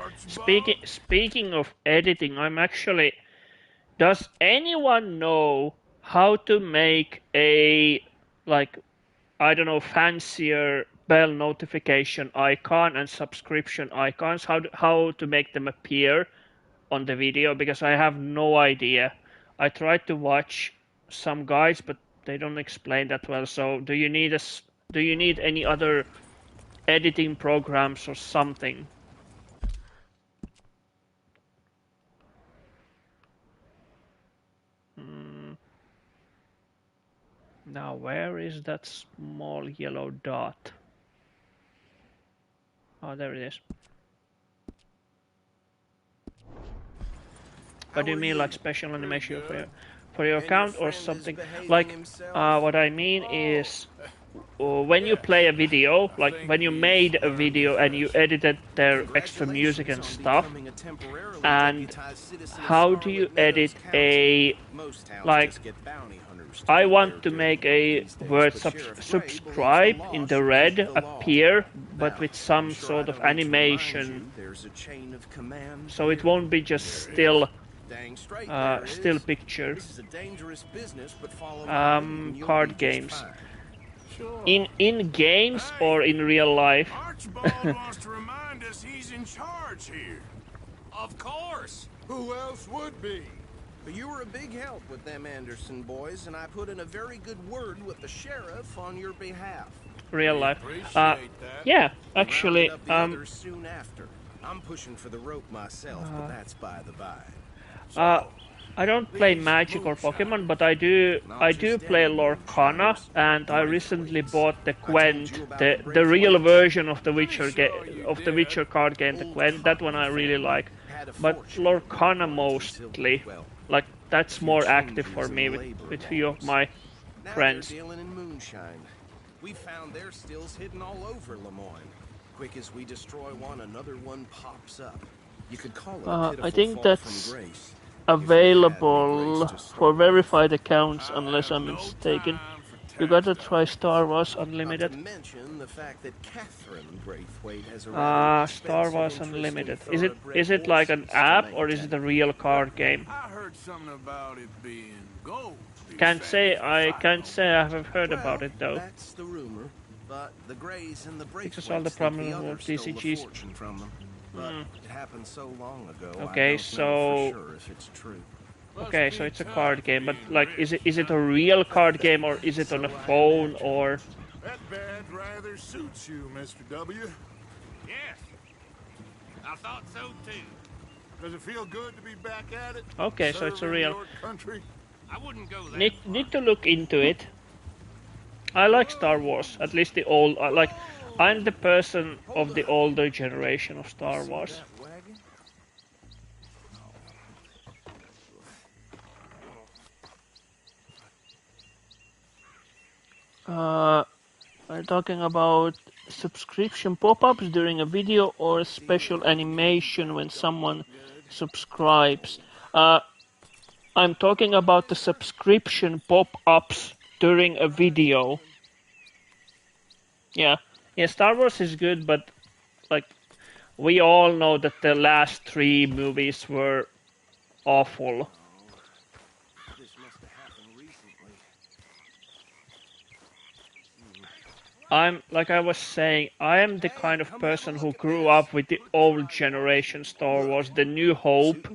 Speaking of editing, I'm actually. Does anyone know how to make a I don't know, fancier bell notification icon and subscription icons? How to make them appear on the video? Because I have no idea. I tried to watch some guys, but they don't explain that well. So do you need any other editing programs or something? Now where is that small yellow dot? Oh, there it is. What do you mean, like special animation for your account or something? Like, what I mean is, when you play a video, like when you made a video and you edited their extra music and stuff, and how do you edit a, like, I want to make a word subscribe in the red appear, but with some sort of animation, so it won't be just still Dang straight there still is. picture. This is a dangerous business, but follow my lead and you'll Card be just games. fine. Sure. In games or in real life? Archibald wants to remind us he's in charge here. Of course. Who else would be? But you were a big help with them Anderson boys, and I put in a very good word with the sheriff on your behalf. Real life. Appreciate that. Yeah, actually, Rounded up the others soon after. I'm pushing for the rope myself, but that's by the by. I don't play Magic or Pokemon, but I do play Lorcana, and I recently bought the Gwent, the real version of the Witcher card game, the Gwent. That one I really like, but Lorcana mostly. Like that's more active for me with few of my friends. Now they're dealing in moonshine. We found their stills hidden all over Lemoyne. Quick as we destroy one, another one pops up. You could call it a pitiful I think fall that's from grace. available for verified accounts, unless I'm mistaken. You gotta try Star Wars Unlimited. Not to mention the fact that Catherine Braithwaite has a rather Star Wars expensive Unlimited. interest in Is it like an thoroughbred app horses or to is it a real card game? I heard something about it being gold. Can't say I have heard about it though. That's the rumor, but the Greys and the Because all the Braithwaites think problem the with others stole the TCGs. fortune from them. But it happened so long ago. Okay, I don't know so- for sure if it's true. Okay, so it's a card game, but like, is it a real card game or is it on a phone or? That badge rather suits you, Mr. W. Yes. I thought so too. Does it feel good to be back at it? Okay, so it's a Serving real. your country? I wouldn't go there. Need to look into it. I like Star Wars, at least the old. Like, I'm the person of the older generation of Star Wars. We're talking about subscription pop-ups during a video or a special animation when someone subscribes. I'm talking about the subscription pop-ups during a video. Yeah, Star Wars is good, but like we all know that the last 3 movies were awful. This must have happened recently. I'm, like I was saying, I am the kind of person who grew up with the old generation Star Wars, the New Hope,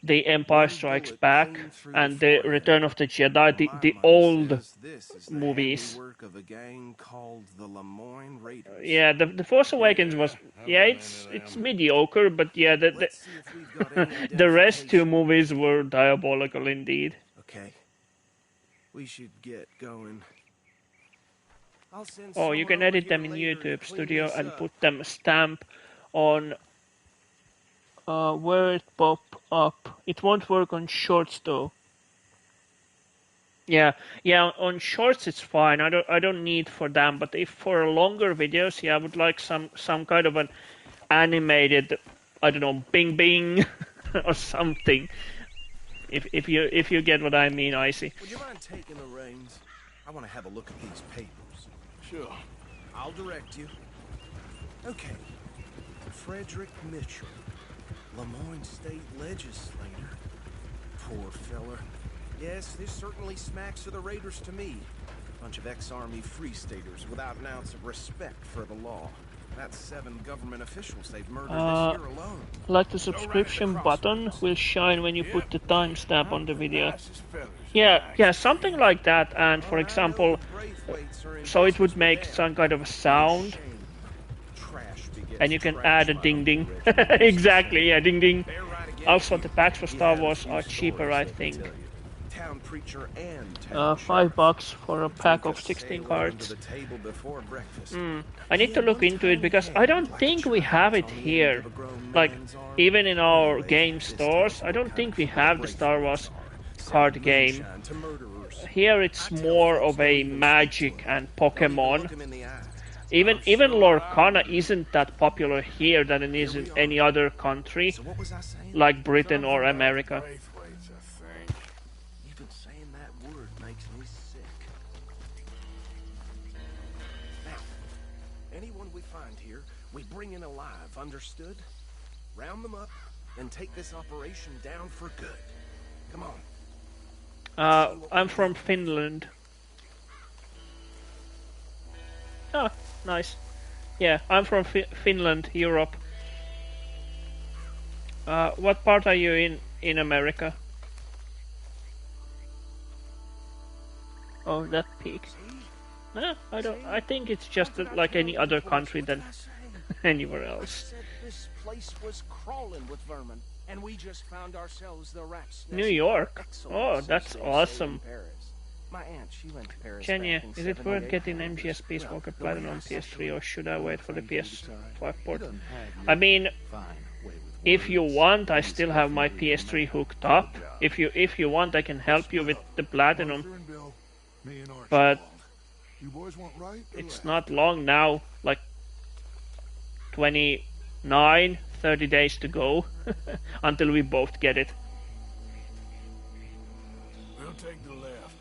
the Empire Strikes Back, and the Return of the Jedi, the old This is the movies. handiwork of a gang called the Lemoyne Raiders. Yeah, the Force Awakens was, it's mediocre, but yeah, the rest 2 movies were diabolical indeed. Okay. We should get going. I'll send Oh, you can someone over edit them here in later to YouTube clean Studio this and up. put them stamp on where it pop up. It won't work on Shorts though. Yeah, on Shorts it's fine. I don't need for them, but if for longer videos, yeah, I would like some kind of an animated, I don't know, bing bing or something. If you get what I mean, Icy. Would you mind taking the reins? I want to have a look at these papers. Sure. I'll direct you. Okay. Frederick Mitchell, Lemoyne State Legislator. Poor feller. Yes, this certainly smacks of the Raiders to me. Bunch of ex-Army Free Staters without an ounce of respect for the law. That's 7 government officials they've murdered this year alone. Like the subscription button will shine when you put the timestamp on the video. Yeah, something like that. And for example, so it would make some kind of a sound, and you can add a ding ding. Exactly, yeah, ding ding. Also, the packs for Star Wars are cheaper, I think. Town preacher and $5 for a pack of 16 cards. I need to look into it because I don't think we have it here. Like, even in our game stores, I don't think we have the Star Wars card game. Here it's more of a Magic and Pokemon. Even Lorcana isn't that popular here than it is in any other country, like Britain or America. Even saying that word makes me sick. Now, anyone we find here, we bring in alive, understood? Round them up, and take this operation down for good. Come on. I'm from Finland. Ah, nice. Yeah, I'm from Finland, Europe. What part are you in America? Oh, that peak. No, I don't. I think it's just like any other country than anywhere else. This place was crawling with vermin, and we just found ourselves the rat's nest. New York. Oh, that's awesome. My aunt, she went to Paris. Kenya, is it worth getting MGS Peace Walker Platinum on PS3 or should I wait for the PS5 port? I mean, if you want, I still have my PS3 hooked up. If you want, I can help you with the Platinum. But it's not long now, like 29, 30 days to go until we both get it. We'll take the left.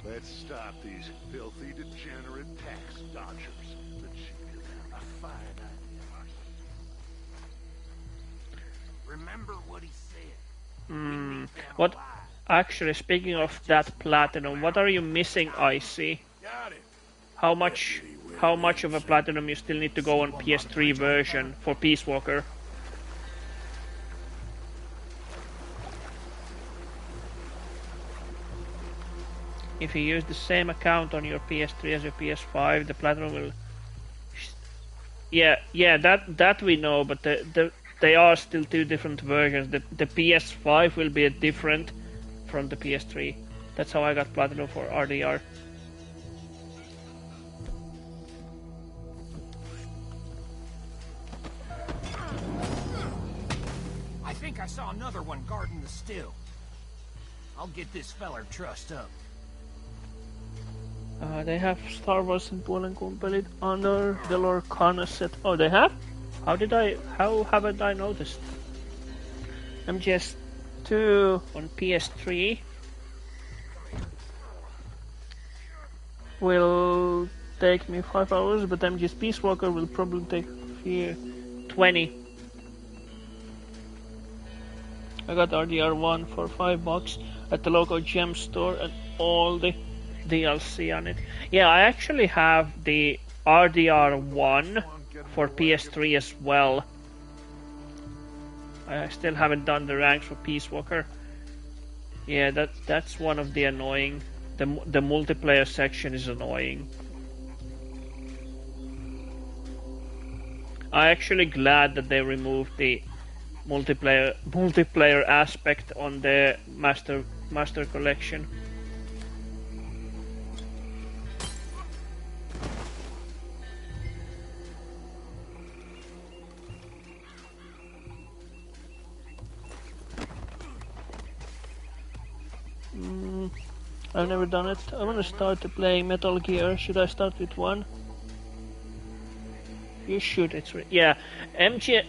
Let's stop these filthy, degenerate tax dodgers. The chief is a fine idea. Remember what he said. What? Actually, speaking of that Platinum, what are you missing, Icy? How much of a Platinum you still need to go on PS3 version for Peace Walker? If you use the same account on your PS3 as your PS5, the Platinum will... Yeah, that we know, but they are still two different versions. The PS5 will be different from the PS3. That's how I got Platinum for RDR. I think I saw another one guarding the still. I'll get this feller trussed up. They have Star Wars and Puolenkumpelit under the Lorcana set. Oh, they have? How haven't I noticed? MGS2 on PS3 will take me 5 hours, but MGS Peace Walker will probably take 20. I got RDR1 for $5 at the local gem store and all the DLC on it. Yeah, I actually have the RDR1 for PS3 as well. I still haven't done the ranks for Peace Walker. Yeah, that's one of the annoying. The multiplayer section is annoying. I'm actually glad that they removed the multiplayer aspect on the Master Collection. I've never done it. I want to start playing Metal Gear. Should I start with 1? You should.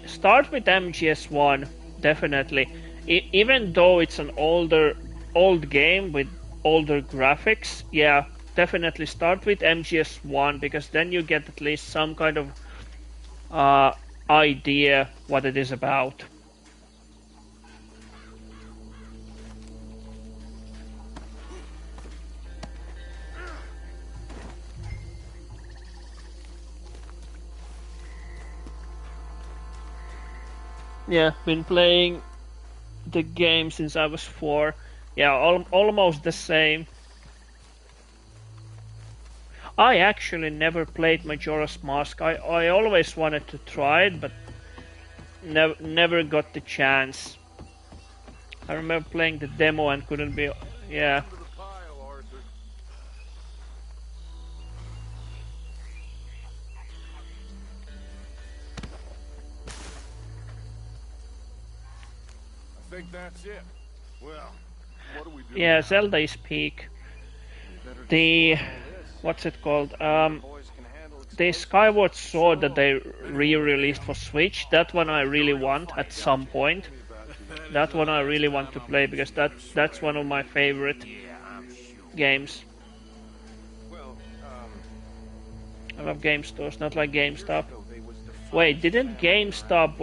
Start with MGS1, definitely. Even though it's an old game with older graphics, yeah, definitely start with MGS1 because then you get at least some kind of idea what it is about. Yeah, been playing the game since I was 4. Yeah, almost the same. I actually never played Majora's Mask. I always wanted to try it, but never got the chance. I remember playing the demo and couldn't be... Yeah. I think that's it. Well, what do we do? Yeah, Zelda is peak. The... What's it called? The Skyward Sword that they re-released for Switch, that one I really want at some point. That one I really want to play because that's one of my favorite games. I love game stores, not like GameStop. Wait, didn't GameStop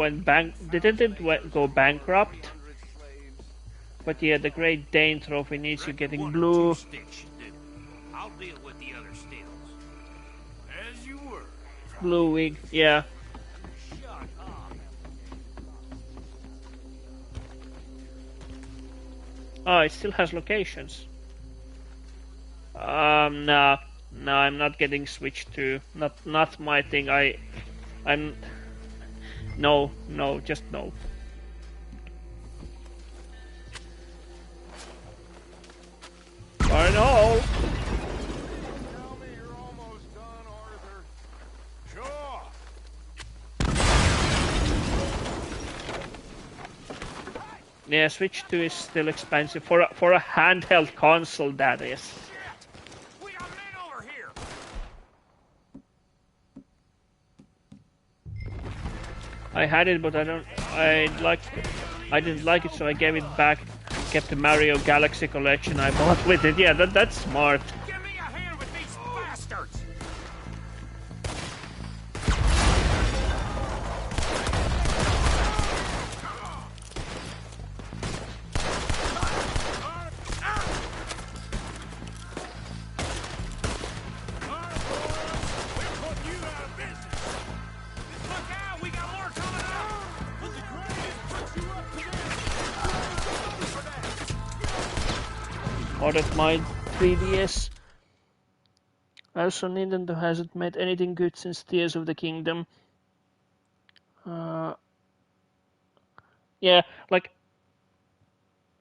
didn't it go bankrupt? But yeah, the Great Dane trophy needs you getting blue. I'll deal with the other stills. As you were. Blue wig, yeah. Oh, it still has locations. No, I'm not getting switched to. Not my thing. No, just no. Fire in the hole. Tell me you're almost done, Arthur. Sure. Yeah, Switch 2 is still expensive for a handheld console. That is. We got men over here. I had it, but I didn't like it, so I gave it back. Kept the Mario Galaxy collection I bought with it. Yeah, that's smart. Give me a hand with these bastards. Ordered my 3DS. Also, Nintendo hasn't made anything good since Tears of the Kingdom. Yeah, like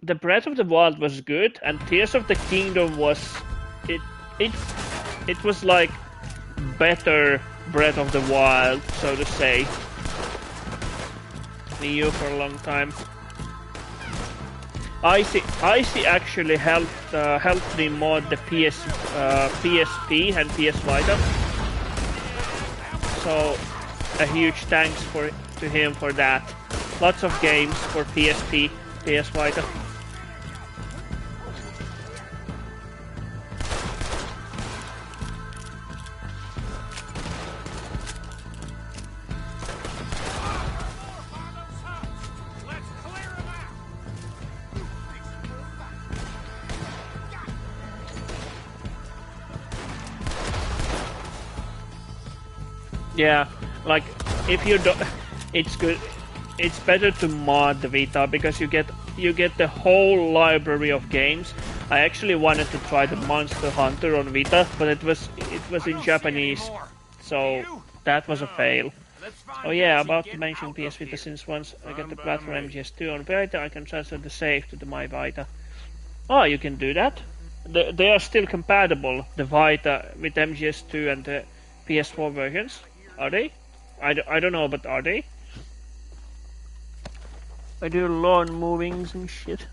the Breath of the Wild was good, and Tears of the Kingdom was it was like better Breath of the Wild, so to say. Wii U for a long time. Icy actually helped me mod the PSP and PS Vita. So a huge thanks to him for that. Lots of games for PSP, PS Vita. Yeah, like if you don't, it's good. It's better to mod the Vita because you get the whole library of games. I actually wanted to try the Monster Hunter on Vita, but it was in Japanese, so that was a fail. Oh yeah, about to mention PS Vita, since once I get the platform MGS2 on Vita, I can transfer the save to the My Vita. Oh, you can do that. They are still compatible, the Vita with MGS2 and the PS4 versions. Are they? I don't know, but are they? I do lawn movings and shit.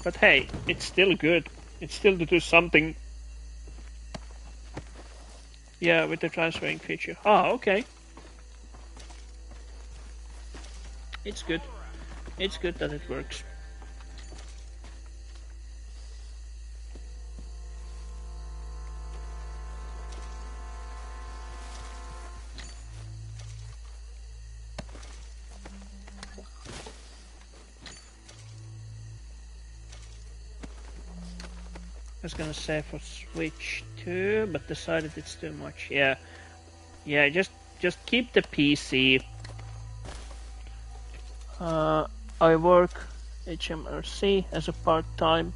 But hey, it's still good. It's still to do something. Yeah, with the transferring feature. Ah, okay. It's good. It's good that it works. I was gonna say for Switch 2, but decided it's too much. Yeah, just keep the PC. I work HMRC as a part-time.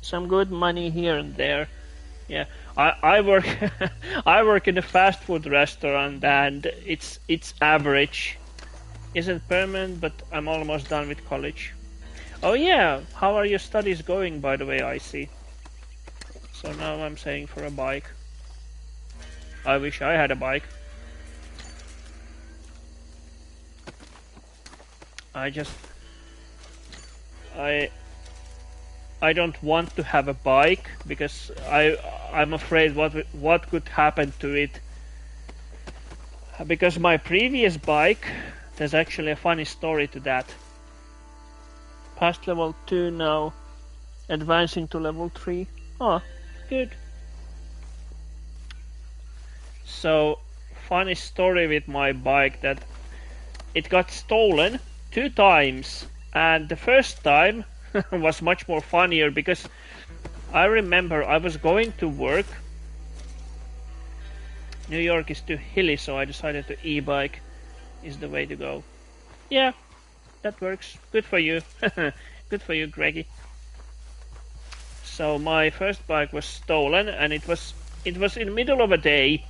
Some good money here and there. Yeah, I work I work in a fast food restaurant, and it's average. Isn't permanent, but I'm almost done with college. Oh yeah, how are your studies going, by the way, I see. So now I'm saying for a bike. I wish I had a bike. I don't want to have a bike because I'm afraid what could happen to it. Because my previous bike, there's actually a funny story to that. Past level 2 now, advancing to level 3. Oh, good. So, funny story with my bike that it got stolen 2 times, and the first time was much more funnier because I remember I was going to work. New York is too hilly, so I decided to e-bike is the way to go. Yeah, that works. Good for you. Good for you, Greggy. So my first bike was stolen, and it was in the middle of a day.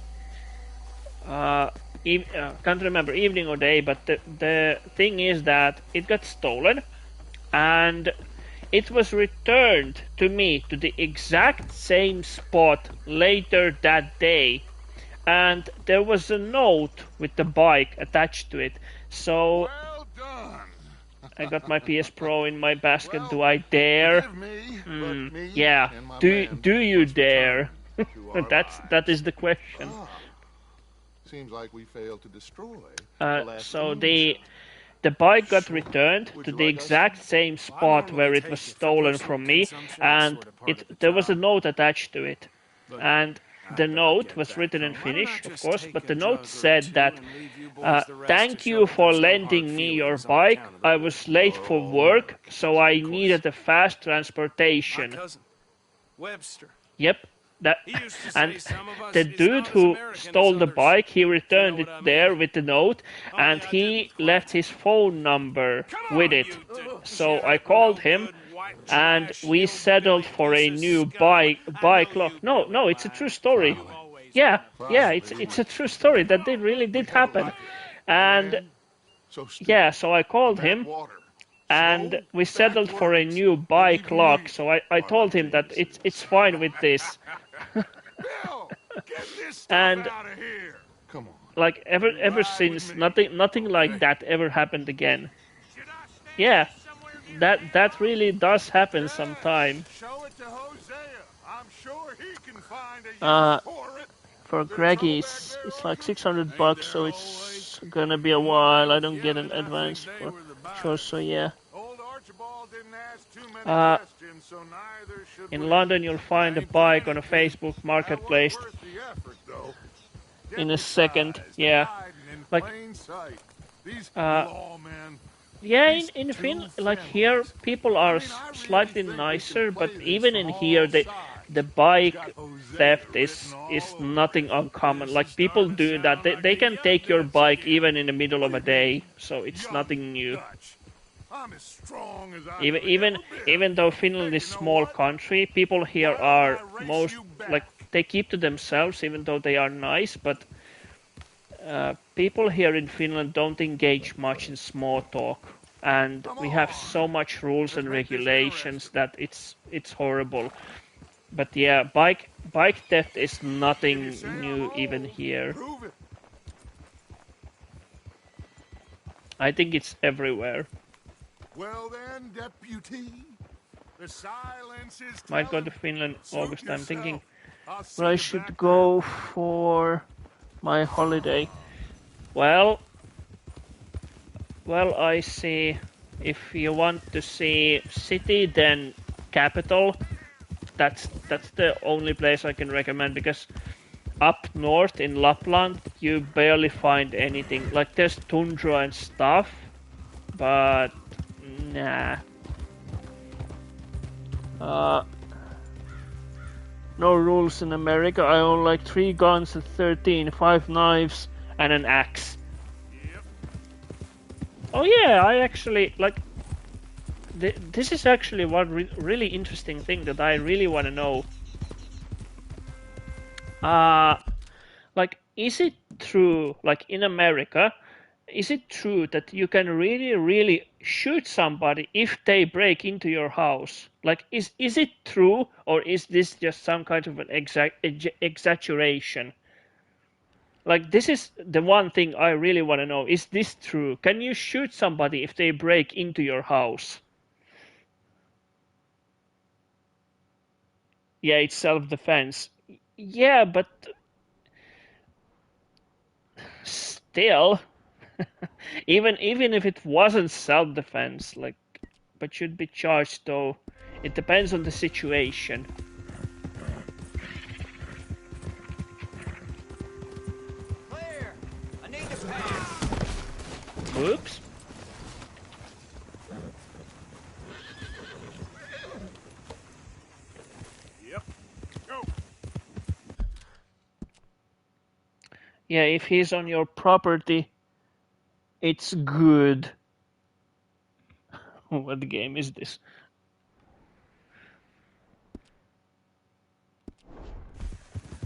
Can't remember evening or day, but the thing is that it got stolen, and it was returned to me to the exact same spot later that day, and there was a note with the bike attached to it. So well done. I got my PS Pro in my basket. Do I dare? Yeah. Do you dare? That is the question. Seems like we failed to destroy. So the bike got returned to the exact same spot where it was stolen from me, and there was a note attached to it, and the note was written in Finnish, of course, but the note said that thank you for lending me your bike. I was late for work, so I needed a fast transportation. Webster. Yep. And the dude who stole the bike, he returned it there with the note, and he left his phone number with it. So I called him, and we settled for a new bike lock. No, it's a true story. Yeah, it's a true story. That really did happen. And yeah, so I called him, and we settled for a new bike lock. So I told him that it's fine with this. And like ever since, nothing like that ever happened again. Yeah, that really does happen sometime. For Greggy, it's like $600, so it's gonna be a while. I don't get an advance for sure, so yeah. In London, you'll find a bike on a Facebook marketplace in a second. Yeah, like yeah, in Finland, like here, people are slightly nicer, but even in here, the bike theft is nothing uncommon. Like people do that. They can take your bike even in the middle of a day, so it's nothing new. Even though Finland is a small country, people here are they keep to themselves, even though they are nice. But people here in Finland don't engage much in small talk, and we have so much rules and regulations that it's horrible. But yeah, bike theft is nothing new even here. I think it's everywhere. Well then, deputy, the silence is might go to Finland August. I'm thinking where I should go for my holiday. Well, I see. If you want to see city, then capital. That's the only place I can recommend, because up north in Lapland you barely find anything. Like there's tundra and stuff, but nah. No rules in America. I own like 3 guns at 13, 5 knives, and an axe. Oh yeah, I actually like. This is actually one really interesting thing that I really want to know. Like, is it true, like in America, is it true that you can really shoot somebody if they break into your house? Like, is it true, or is this just some kind of an exaggeration? Like, this is the one thing I really want to know. Is this true? Can you shoot somebody if they break into your house? Yeah, it's self-defense. Yeah, but still, even if it wasn't self-defense, like, but should be charged though. It depends on the situation. Oops. Yep. Go. Yeah, if he's on your property, it's good. What game is this?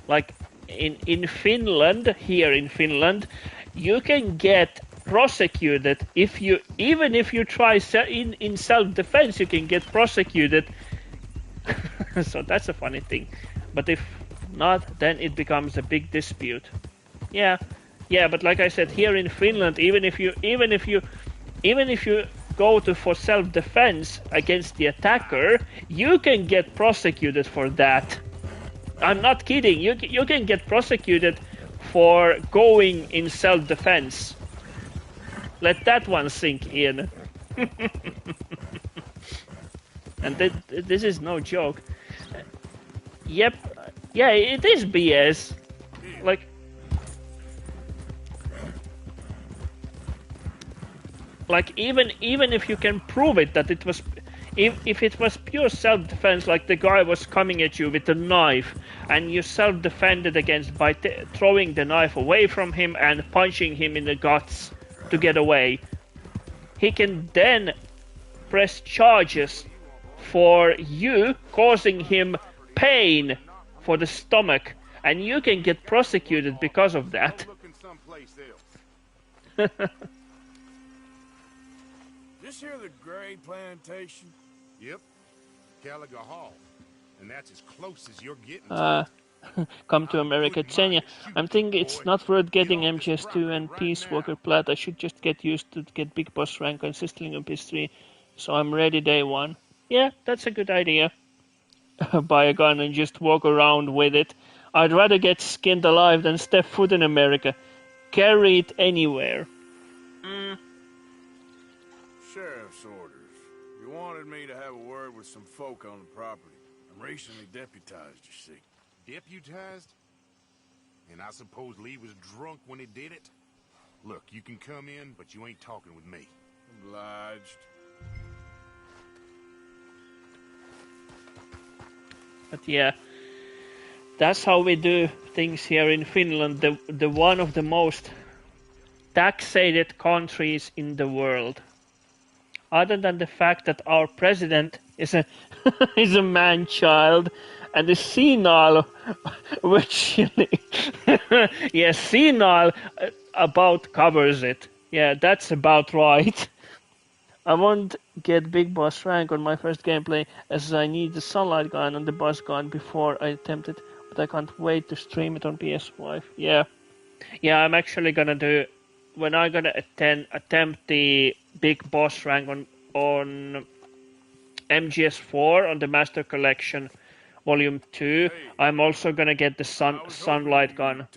Like in Finland, here in Finland, you can get prosecuted if you, even if you try in self-defense, you can get prosecuted. So that's a funny thing. But if not, then it becomes a big dispute. Yeah, but like I said, here in Finland, even if you go for self-defense against the attacker, you can get prosecuted for that. I'm not kidding. You can get prosecuted for going in self-defense. Let that one sink in. And this is no joke. Yep. Yeah, it is BS. Like even if you can prove it that it was, if it was pure self-defense, like the guy was coming at you with a knife and you self-defended against by throwing the knife away from him and punching him in the guts to get away, he can then press charges for you causing him pain for the stomach, and you can get prosecuted because of that. This here the Gray Plantation? Yep. Gallagher Hall. And that's as close as you're getting. Come to America, Xenia. I'm thinking it's not worth getting MGS2 and Peace Walker Plat. I should just get used to get Big Boss rank on Sistling on PS3, so I'm ready day one. Yeah, that's a good idea. Buy a gun and just walk around with it. I'd rather get skinned alive than step foot in America. Carry it anywhere. Sheriff's orders. You wanted me to have a word with some folk on the property. I'm recently deputized, you see. Deputized? And I suppose Lee was drunk when he did it? Look, you can come in, but you ain't talking with me. Obliged. But yeah, that's how we do things here in Finland, the one of the most taxated countries in the world. Other than the fact that our president is a is a man-child and is senile, which yeah, senile about covers it. Yeah, that's about right. I won't get Big Boss rank on my first gameplay as I need the Sunlight gun and the Boss gun before I attempt it, but I can't wait to stream it on PS5. Yeah, I'm actually gonna do, when I'm gonna attempt the Big Boss rank on MGS4 on the Master Collection Volume 2. I'm also gonna get the Sunlight gun.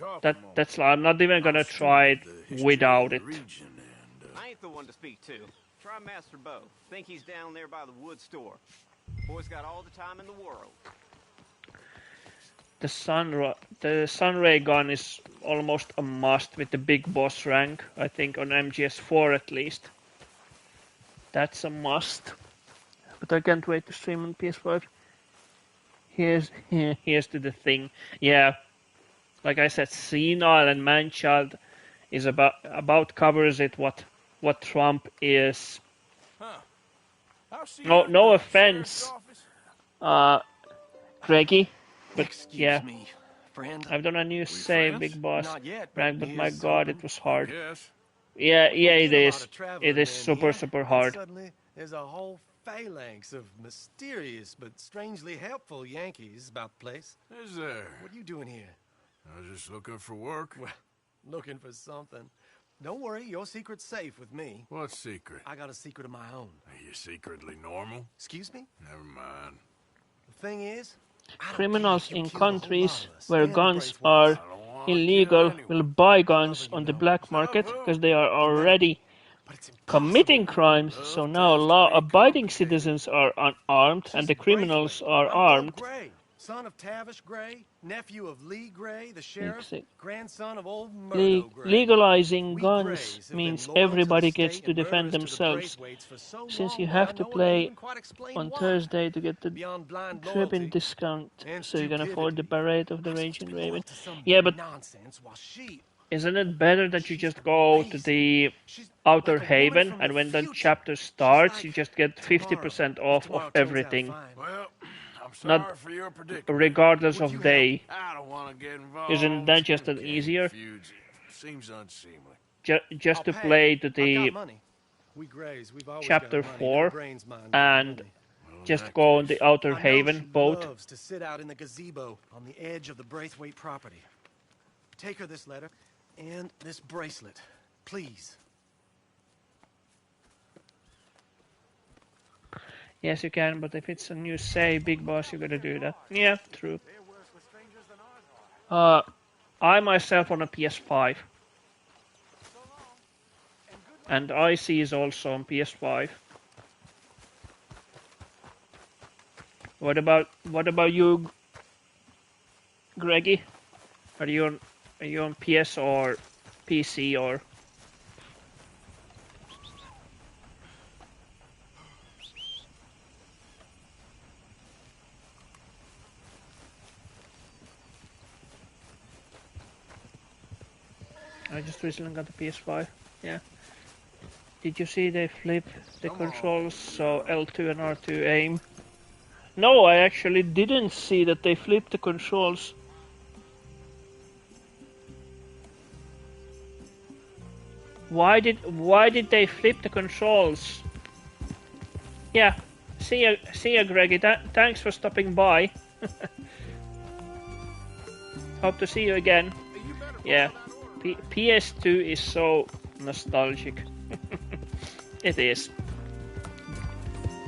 That's I'm not even gonna try it without it. I ain't the one to speak to. Try Master Bo. Think he's down there by the wood store. Boy's got all the time in the world. The Sunray gun is almost a must with the Big Boss rank, I think, on MGS4 at least. That's a must. But I can't wait to stream on PS5. Here's to the thing. Yeah, like I said, senile and man-child is about covers it what Trump is. No offense, Greggy, but Excuse me, friend. I've done a new save, Big Boss rank, but my God, it was hard. Yes. Yeah, it is. It is super hard. Suddenly, there's a whole phalanx of mysterious but strangely helpful Yankees about the place. Is there? What are you doing here? I was just looking for work. Well, looking for something. Don't worry, your secret's safe with me. What secret? I got a secret of my own. Are you secretly normal? Excuse me? Never mind. The thing is, criminals in countries where guns are illegal will buy guns on the black market because they are already committing crimes. So now law-abiding citizens are unarmed and the criminals are armed. Son of Tavish Gray, nephew of Lee Gray, the sheriff, grandson of old Le Murdo Gray. legalizing We guns Grays have been means loyal to the everybody gets state to and defend brothers to the themselves. Braithwaites for so Since long you now, have to no one can play even quite explain on why. Thursday to get the Beyond blind tripping loyalty discount, and so you can afford the stupidity. Parade of the I'm supposed to Raging be loyal Raven. to some Yeah, but nonsense while she, isn't it better that you just go to the Outer like a woman Haven, from and the when the future. chapter starts, you just get 50% off of tomorrow turns out everything, fine. Well, I'm sorry not for your predicament. regardless Would you of help? day. I don't want to get involved. Isn't that just an Gang easier? feuds seems unseemly. Just to I'll play to I've the got money. We Grays, we've always chapter got money. 4 No brains mind and money. just go on the Outer I know Haven she boat. loves to sit out in the gazebo on the edge of the Braithwaite property. Take her this letter and this bracelet, please. Yes, you can, but if it's a new save, Big Boss, you gotta do that. Yeah, true. I myself on a PS5. And IC is also on PS5. What about you, Greggy? Are you on PS or PC or? I just recently got the PS5. Yeah. Did you see they flip the controls so L2 and R2 aim? No, I actually didn't see that they flipped the controls. Why did they flip the controls? Yeah. See ya, Greggy. Thanks for stopping by. Hope to see you again. Yeah. PS2 is so nostalgic. It is.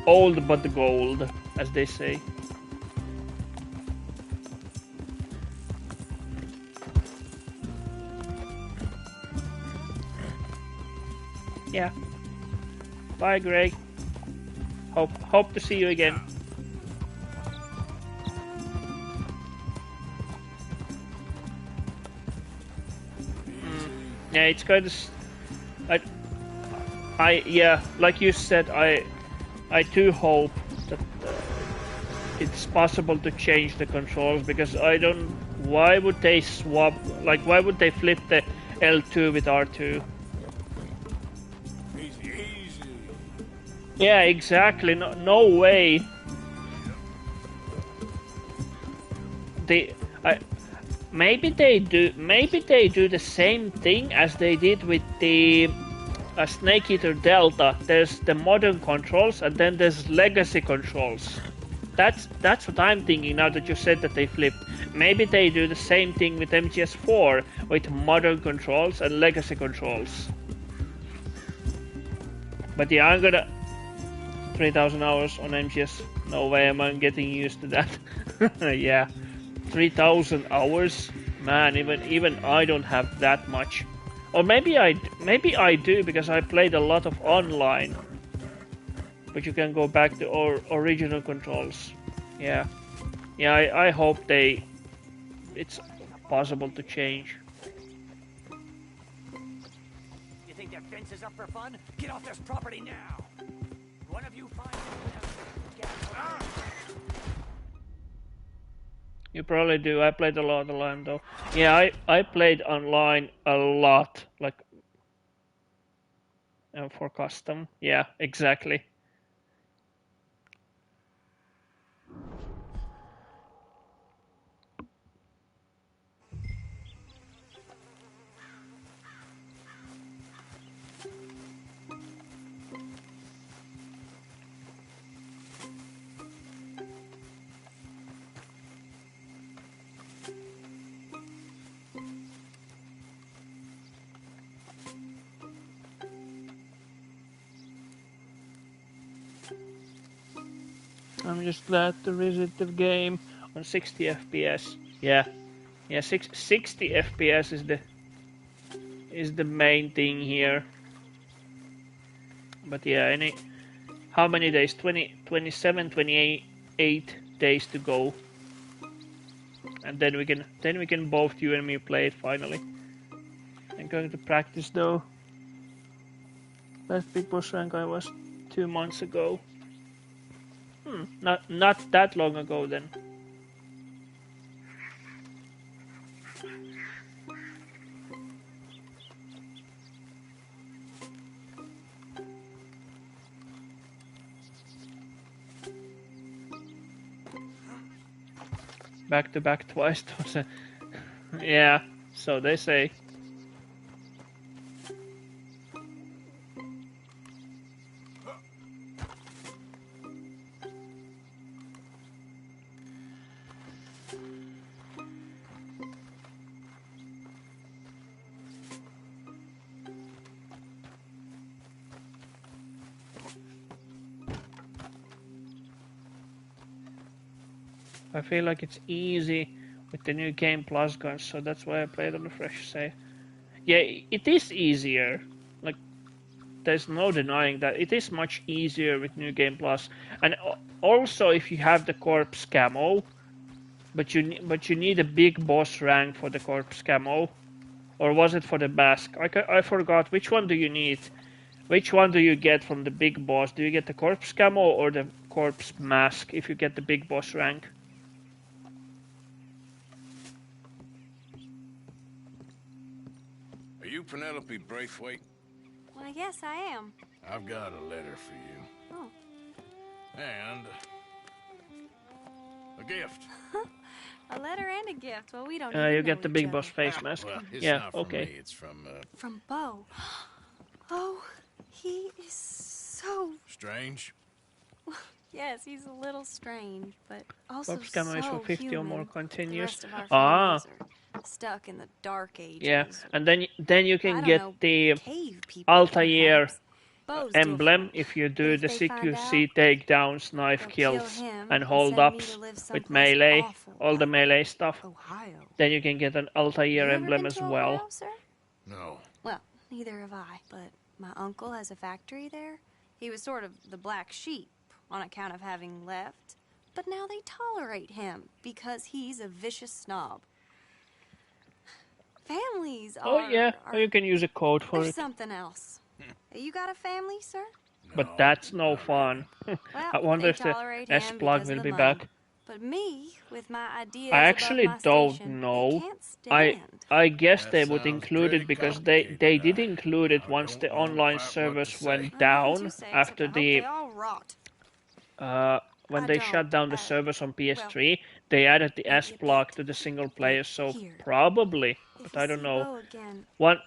Old but gold, as they say. Yeah. Bye, Greg. Hope to see you again. Yeah, it's kind of. Yeah, like you said, I do hope that it's possible to change the controls, because I don't. Why would they swap? Like, why would they flip the L2 with R2? Easy. Yeah, exactly. No way. Maybe they do the same thing as they did with the Snake Eater Delta. There's the modern controls and then there's legacy controls. That's what I'm thinking now that you said that they flipped. Maybe they do the same thing with MGS4 with modern controls and legacy controls. But yeah, I'm gonna 3,000 hours on MGS. No way am I getting used to that. Yeah. 3,000 hours, man. Even I don't have that much, or maybe I do, because I played a lot of online. But you can go back to original controls. Yeah. I hope it's possible to change. You think that fence is up for fun? Get off this property now. One of you find it. You probably do. I played a lot online though. Yeah, I played online a lot, like for custom. Yeah, exactly. I'm just glad to visit the game on 60 FPS. Yeah, 60 FPS is the main thing here. But yeah, how many days? 27, 28 days to go. and then we can both you and me play it finally. I'm going to practice though. Last big boss rank I was 2 months ago. Not that long ago then. Back to back twice. Yeah, so they say. I feel like it's easy with the new Game Plus guns, so that's why I played on the fresh save. Yeah, it is easier. Like, there's no denying that. It is much easier with new Game Plus. And also, if you have the corpse camo, but you need a big boss rank for the corpse camo, or was it for the mask? I forgot. Which one do you need? Which one do you get from the big boss? Do you get the corpse camo or the corpse mask if you get the big boss rank? Are you Penelope Braithwaite? Well, yes, I am. I've got a letter for you. Oh. And a gift. A letter and a gift. Well, we don't You get the big boss face mask. Well, it's yeah, not from okay. me. It's from, From Bo. Oh, he is so... Strange? Yes, he's a little strange, but also Corpse camo is so for 50 or human. more continuous. The rest of our Ah. families are stuck in the dark ages. Yeah, and then you I can don't get know, the cave people, Altair Bo's do it emblem if you do the they find CQC takedowns, knife kill kills, him and and hold send me ups to live with someplace melee, awful all the melee stuff. Ohio. Then you can get an Altair You ever emblem been as to well. Ohio, sir? No. Well, neither have I, but my uncle has a factory there. He was sort of the black sheep on account of having left, but now they tolerate him because he's a vicious snob. Families are... Oh yeah, or you can use a code for There's it. something else. You got a family, sir? But that's no fun. I wonder they if the tolerate him S-Plug because will of be the money. back. But me, with my ideas I actually above my don't station, know. they can't stand. I guess they would include it because they did include it once the online servers went down after the They all rot. when they shut down the servers on PS3. They added the S-Block to the single player, so probably, but I don't know. One,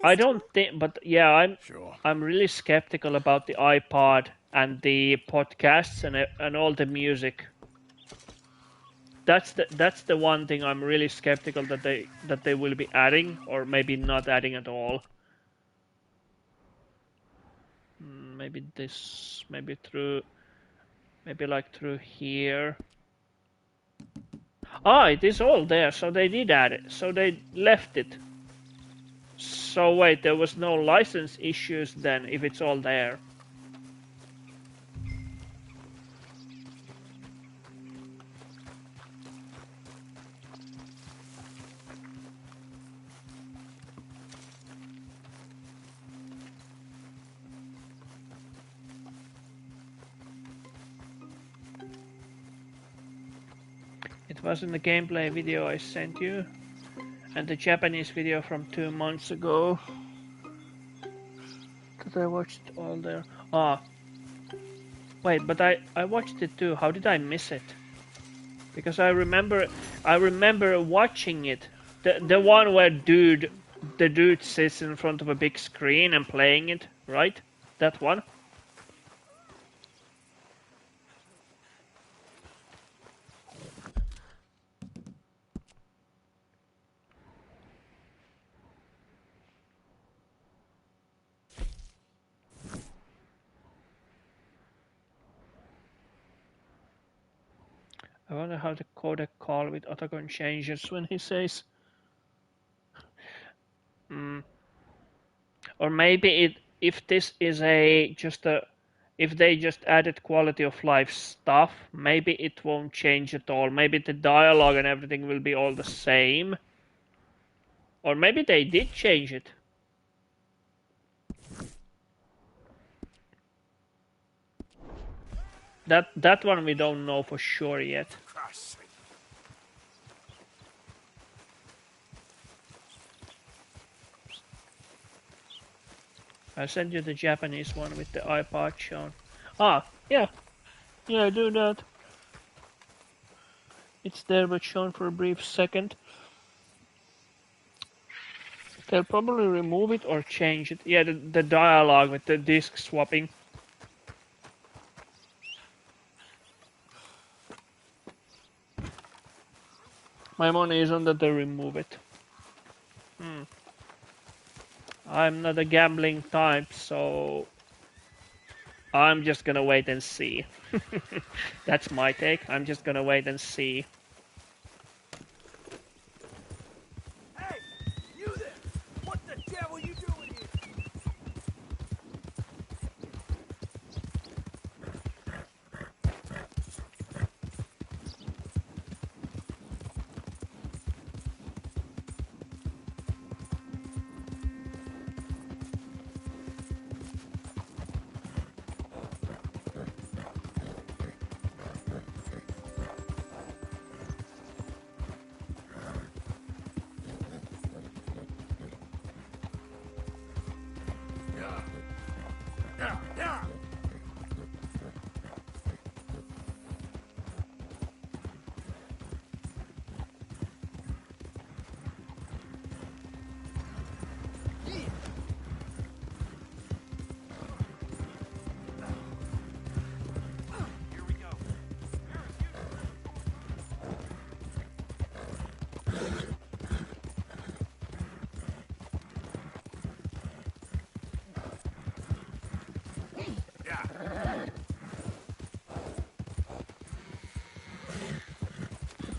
I don't think, but yeah, I'm really skeptical about the iPod and the podcasts and all the music. That's the one thing I'm really skeptical that they will be adding, or maybe not adding at all. Maybe this, maybe like through here. Ah, it is all there, so they did add it. So they left it. So wait, there was no license issues then, if it's all there. It was in the gameplay video I sent you, and the Japanese video from 2 months ago that I watched all there. Ah, wait, but I watched it too. How did I miss it? Because I remember watching it. The one where the dude sits in front of a big screen and playing it, right? That one. I wonder how the codec call with Otacon changes when he says. Or maybe if this is just a if they just added quality of life stuff, maybe it won't change at all. Maybe the dialogue and everything will be all the same. Or maybe they did change it. That one we don't know for sure yet. I sent you the Japanese one with the iPod shown. Ah, yeah. Yeah, do that. It's there but shown for a brief second. They'll probably remove it or change it. Yeah, the dialogue with the disc swapping. My money is on that they remove it. I'm not a gambling type, so I'm just gonna wait and see. That's my take. I'm just gonna wait and see. Hey, you there! What the devil you doing here?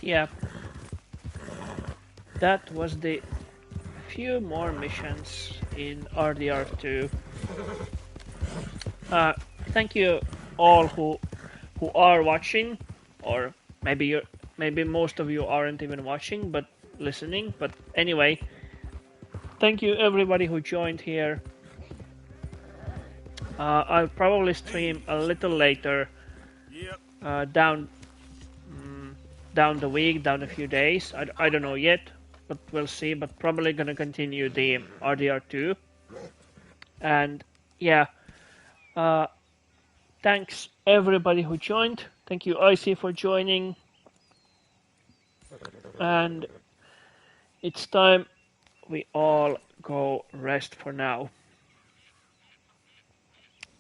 Yeah. That was the few more missions in RDR2. Thank you all who are watching, or maybe most of you aren't even watching but listening. But anyway, thank you everybody who joined here. I'll probably stream a little later. Down the week, down a few days. I don't know yet, but we'll see. But probably gonna continue the RDR2. And yeah, thanks everybody who joined. Thank you Icy for joining. And it's time we all go rest for now.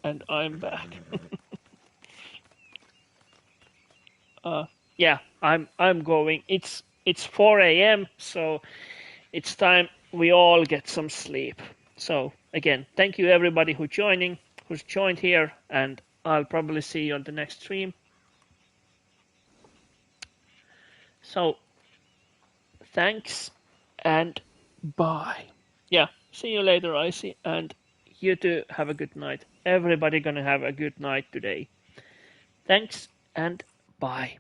And I'm back. Yeah, I'm going. It's 4 a.m. so it's time we all get some sleep. So again, thank you everybody who's joined here, and I'll probably see you on the next stream. So thanks and bye. Yeah, see you later, Icy, and you too have a good night. Everybody gonna have a good night today. Thanks and bye.